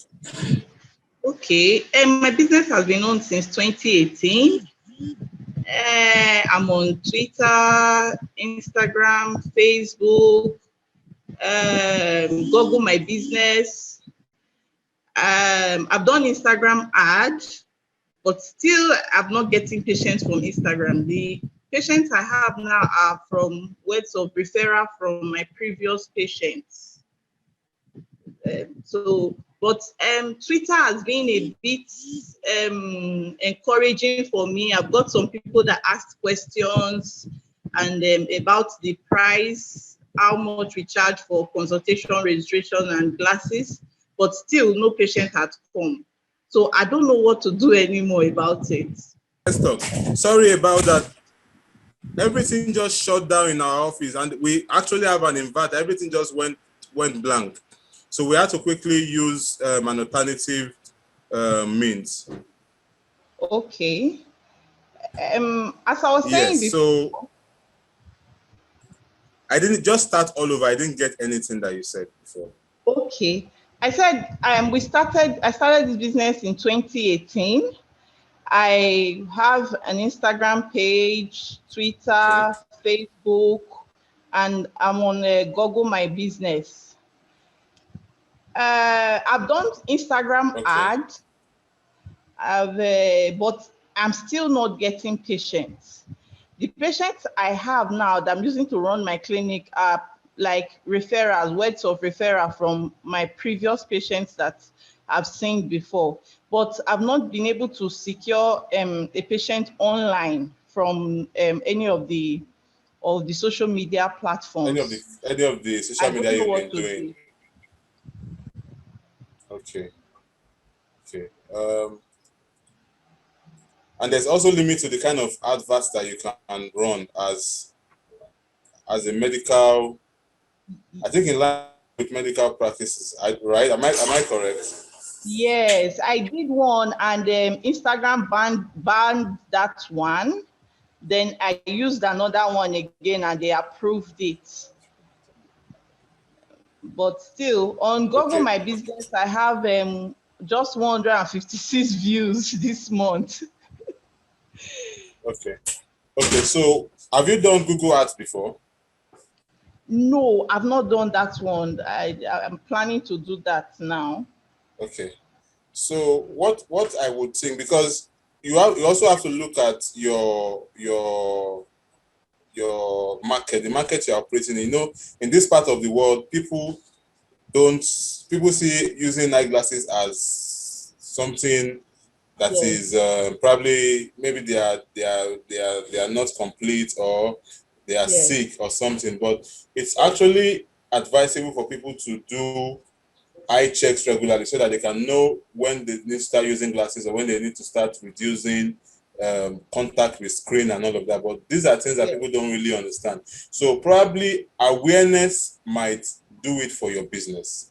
Speaker 2: Okay, my business has been on since 2018. I'm on Twitter, Instagram, Facebook, Google My Business. I've done Instagram ad, but still I'm not getting patients from Instagram. The patients I have now are from words of referral from my previous patients. But Twitter has been a bit encouraging for me. I've got some people that asked questions and about the price, how much we charge for consultation, registration, and glasses, but still no patient had come. So I don't know what to do anymore about it.
Speaker 1: Let's talk. Sorry about that. Everything just shut down in our office, and we actually have an invite. Everything just went blank. So we had to quickly use an alternative means.
Speaker 2: Okay. As I was saying
Speaker 1: Yes.
Speaker 2: before,
Speaker 1: So I didn't just start all over. I didn't get anything that you said before.
Speaker 2: okay. I said I started this business in 2018. I have an Instagram page, Twitter, Facebook, and I'm on Google My Business. I've done Instagram ads, but I'm still not getting patients. The patients I have now that I'm using to run my clinic are like referrals, words of referral from my previous patients that I've seen before. But I've not been able to secure a patient online from any of the social media platforms.
Speaker 1: Any of the social media you've been doing.
Speaker 2: Do.
Speaker 1: Okay. And there's also limit to the kind of adverts that you can run as a medical. I think in line with medical practices, right? Am I correct?
Speaker 2: Yes, I did one, and Instagram banned that one. Then I used another one again, and they approved it. But still, on Google My Business, I have just 156 views this month.
Speaker 1: Okay. So have you done Google Ads before?
Speaker 2: No, I've not done that one. I'm planning to do that now.
Speaker 1: Okay. So what I would think, because you also have to look at your market, the market you're operating in. You know, in this part of the world, people see using eyeglasses as something that
Speaker 2: Yes.
Speaker 1: is probably maybe they are not complete, or they are
Speaker 2: Yes.
Speaker 1: sick or something. But it's actually advisable for people to do eye checks regularly so that they can know when they need to start using glasses or when they need to start reducing contact with screen and all of that. But these are things that
Speaker 2: Yes.
Speaker 1: people don't really understand. So probably awareness might do it for your business.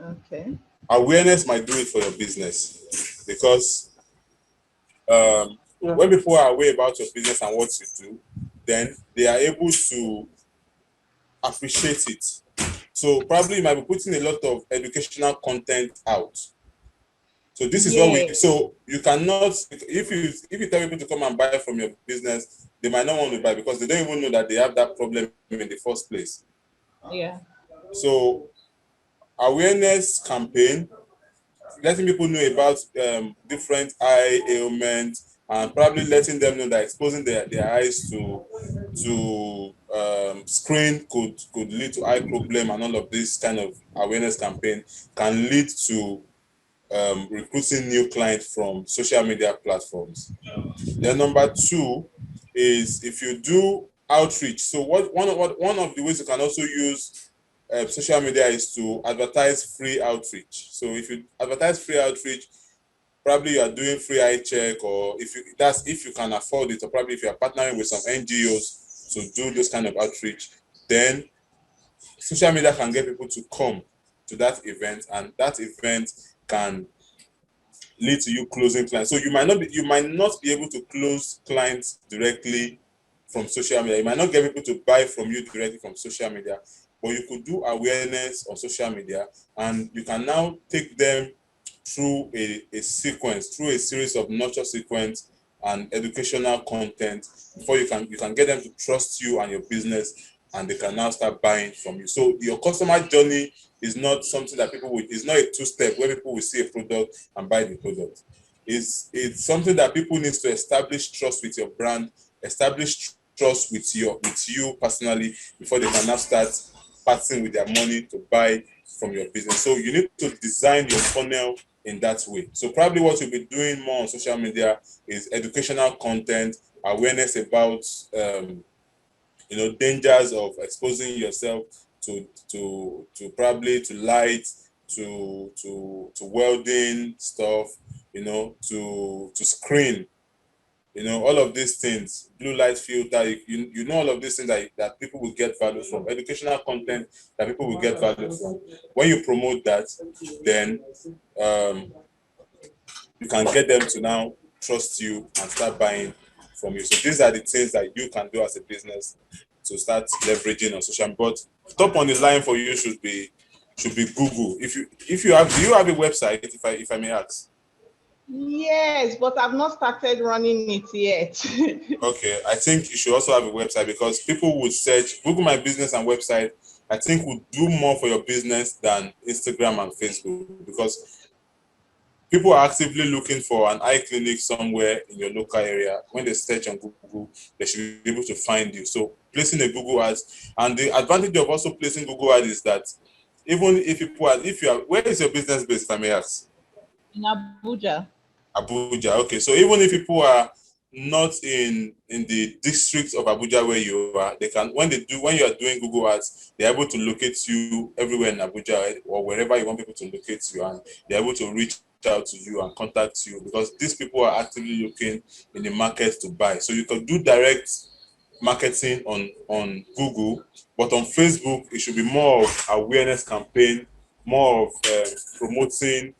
Speaker 2: Okay.
Speaker 1: Awareness might do it for your business, because
Speaker 3: Yeah.
Speaker 1: when people are aware about your business and what you do, then they are able to appreciate it. So probably you might be putting a lot of educational content out. So this is what we.
Speaker 2: Yes.
Speaker 1: So you cannot, if you tell people to come and buy from your business, they might not want to buy because they don't even know that they have that problem in the first place.
Speaker 2: Yeah.
Speaker 1: So awareness campaign, letting people know about different eye ailments, and probably letting them know that exposing their eyes to screen could lead to eye problem, and all of this kind of awareness campaign can lead to recruiting new clients from social media platforms. Then number two is if you do outreach. So one of the ways you can also use social media is to advertise free outreach. So if you advertise free outreach, probably you are doing free eye check, or if you can afford it, or probably if you are partnering with some NGOs to do this kind of outreach, then social media can get people to come to that event, and that event can lead to you closing clients. So you might not be able to close clients directly from social media. You might not get people to buy from you directly from social media, but you could do awareness on social media, and you can now take them through a sequence, through a series of nurture sequence and educational content before you can get them to trust you and your business, and they can now start buying from you. So your customer journey is not something that it's not a two-step where people will see a product and buy the product. It's something that people need to establish trust with your brand, establish trust with you personally, before they can now start parting with their money to buy from your business. So you need to design your funnel in that way. So probably what you'll be doing more on social media is educational content, awareness about dangers of exposing yourself to probably to light, to welding stuff, to screen, all of these things, blue light filter, you know all of these things that people will get value from, educational content that people will get value from. When you promote that, then you can get them to now trust you and start buying from you. So these are the things that you can do as a business to start leveraging on social media. But top on the line for you should be Google. If you have, do you have a website, if I may ask?
Speaker 2: Yes, but I've not started running it yet.
Speaker 1: Okay, I think you should also have a website, because people would search Google My Business and website. I think would do more for your business than Instagram and Facebook, because people are actively looking for an eye clinic somewhere in your local area. When they search on Google, they should be able to find you. So placing a Google ads, and the advantage of also placing Google ads is that even if you are, where is your business based, if I may ask?
Speaker 2: In Abuja.
Speaker 1: Abuja. Okay, so even if people are not in the district of Abuja where you are, they can, when you are doing Google ads, they're able to locate you everywhere in Abuja, right? Or wherever you want people to locate you, and they're able to reach out to you and contact you, because these people are actively looking in the market to buy. So you can do direct marketing on Google, but on Facebook it should be more of awareness campaign, more of promoting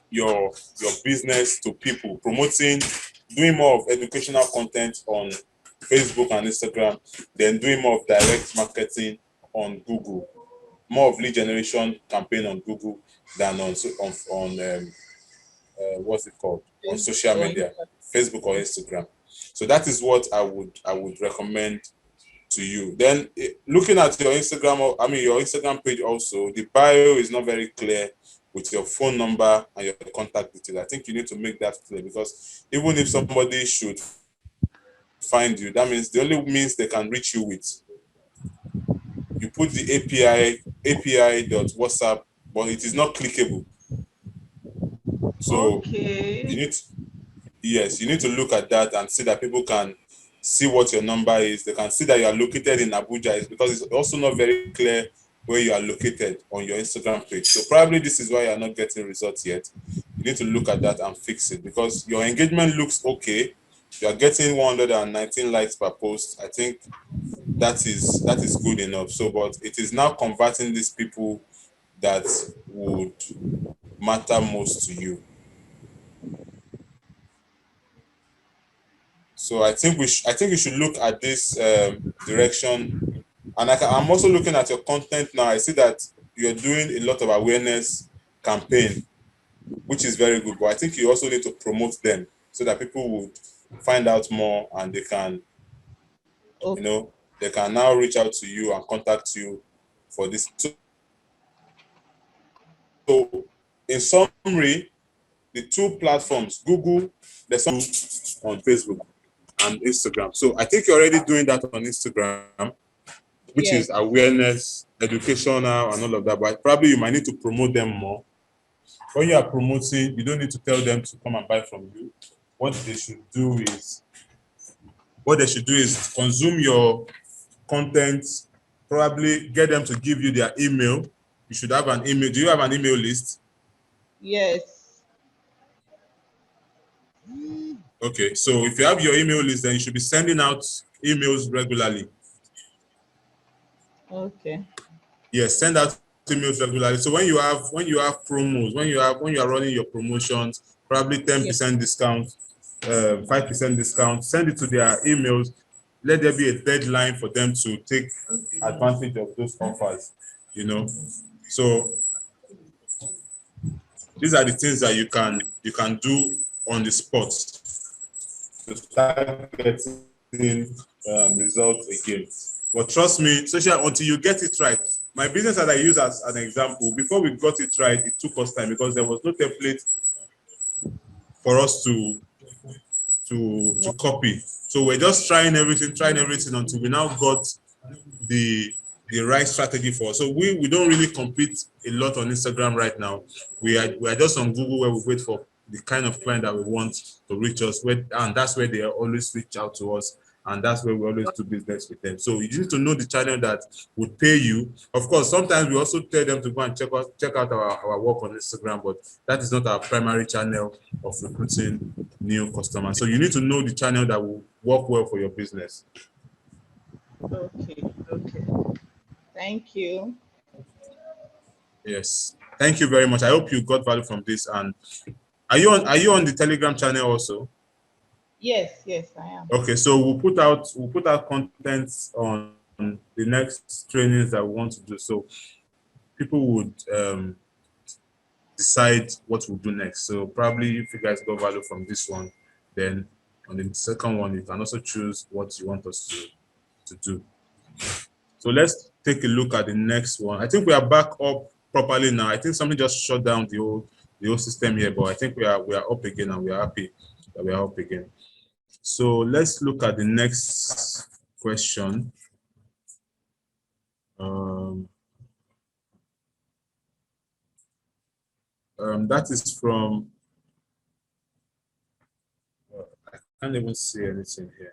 Speaker 1: your business to people, doing more of educational content on Facebook and Instagram, then doing more of direct marketing on Google, more of lead generation campaign on Google than on what's it called, on social media, Facebook or Instagram. So that is what I would recommend to you. Then looking at your Instagram, your Instagram page also, the bio is not very clear with your phone number and your contact details. I think you need to make that clear, because even if somebody should find you, that means the only means they can reach you with, you put the API dot WhatsApp, but it is not clickable. So
Speaker 2: Okay.
Speaker 1: you need to, yes, you need to look at that and see that people can see what your number is. They can see that you are located in Abuja. It's because it's also not very clear where you are located on your Instagram page. So probably this is why you are not getting results yet. You need to look at that and fix it because your engagement looks okay. You are getting 119 likes per post. I think that is good enough. So, but it is now converting these people that would matter most to you. So I think I think you should look at this direction, and I'm also looking at your content now. I see that you're doing a lot of awareness campaign, which is very good. But I think you also need to promote them so that people would find out more and they can, you
Speaker 2: Okay.
Speaker 1: know, they can now reach out to you and contact you for this. So in summary, the two platforms, Google, there's some on Facebook and Instagram. So I think you're already doing that on Instagram, which is
Speaker 2: Yes.
Speaker 1: awareness, educational, and all of that. But probably you might need to promote them more. When you are promoting, you don't need to tell them to come and buy from you. What they should do is consume your content, probably get them to give you their email. You should have an email. Do you have an email list?
Speaker 2: Yes.
Speaker 1: Okay, so if you have your email list, then you should be sending out emails regularly.
Speaker 2: Okay.
Speaker 1: Yes, send out emails regularly. So when you have promos, when you are running your promotions, probably
Speaker 2: Yeah.
Speaker 1: 10% discount, 5% discount, send it to their emails. Let there be a deadline for them to take advantage of those offers. You know, so these are the things that you can do on the spot to start getting results again. But trust me, social, until you get it right. My business that I use as an example, before we got it right, it took us time because there was no template for us to copy. So we're just trying everything until we now got the right strategy for us. So we don't really compete a lot on Instagram right now. We are just on Google where we wait for the kind of client that we want to reach us with, and that's where they always reach out to us, and that's where we always do business with them. So you need to know the channel that would pay you. Of course, sometimes we also tell them to go and check out our work on Instagram, but that is not our primary channel of recruiting new customers. So you need to know the channel that will work well for your business.
Speaker 2: Okay. Okay. Thank you.
Speaker 1: Yes. Thank you very much. I hope you got value from this. And are you on the Telegram channel also?
Speaker 2: Yes. Yes, I am.
Speaker 1: Okay, so we'll put out content on the next trainings that we want to do. So people would decide what we'll do next. So probably if you guys got value from this one, then on the second one you can also choose what you want us to do. So let's take a look at the next one. I think we are back up properly now. I think something just shut down the whole system here, but I think we are up again and we are happy that we are up again. So let's look at the next question. That is from, I can't even see anything here.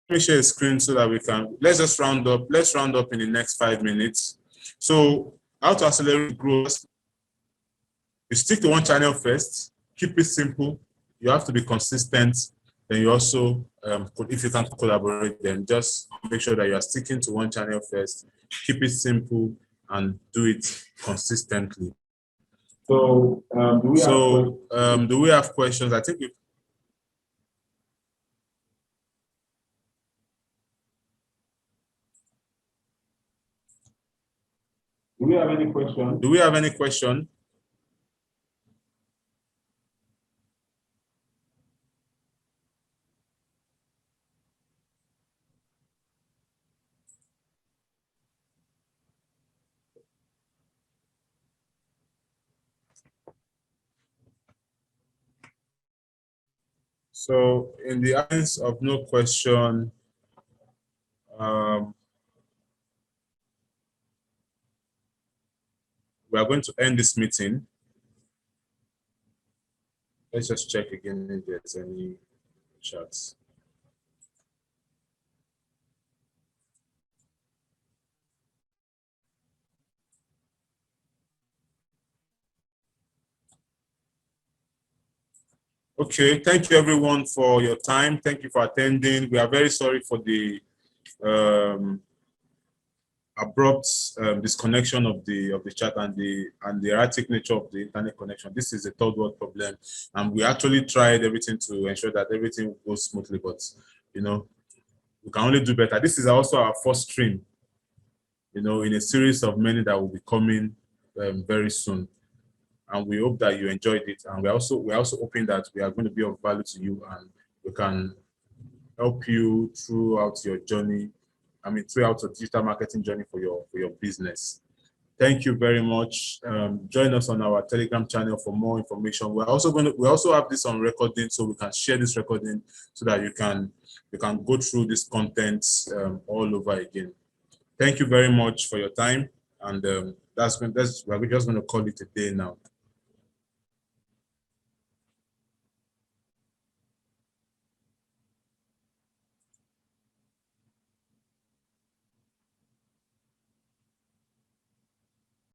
Speaker 1: Let me share a screen so that we can, let's just round up. Let's round up in the next 5 minutes. So how to accelerate growth? You stick to one channel first, keep it simple. You have to be consistent. Then you also, if you can collaborate, then just make sure that you are sticking to one channel first, keep it simple, and do it consistently.
Speaker 5: So,
Speaker 1: Do we have questions? I think
Speaker 5: Do we have any question?
Speaker 1: Do we have any question? So in the absence of no question, we are going to end this meeting. Let's just check again if there's any chats. Okay, thank you everyone for your time. Thank you for attending. We are very sorry for the abrupt disconnection of the chat and the erratic nature of the internet connection. This is a third world problem, and we actually tried everything to ensure that everything goes smoothly, but you know, we can only do better. This is also our first stream, you know, in a series of many that will be coming very soon. And we hope that you enjoyed it. And we're also hoping that we are going to be of value to you, and we can help you throughout your journey. I mean, throughout your digital marketing journey for your business. Thank you very much. Join us on our Telegram channel for more information. We also have this on recording, so we can share this recording so that you can go through this content all over again. Thank you very much for your time, and we're just going to call it a day now.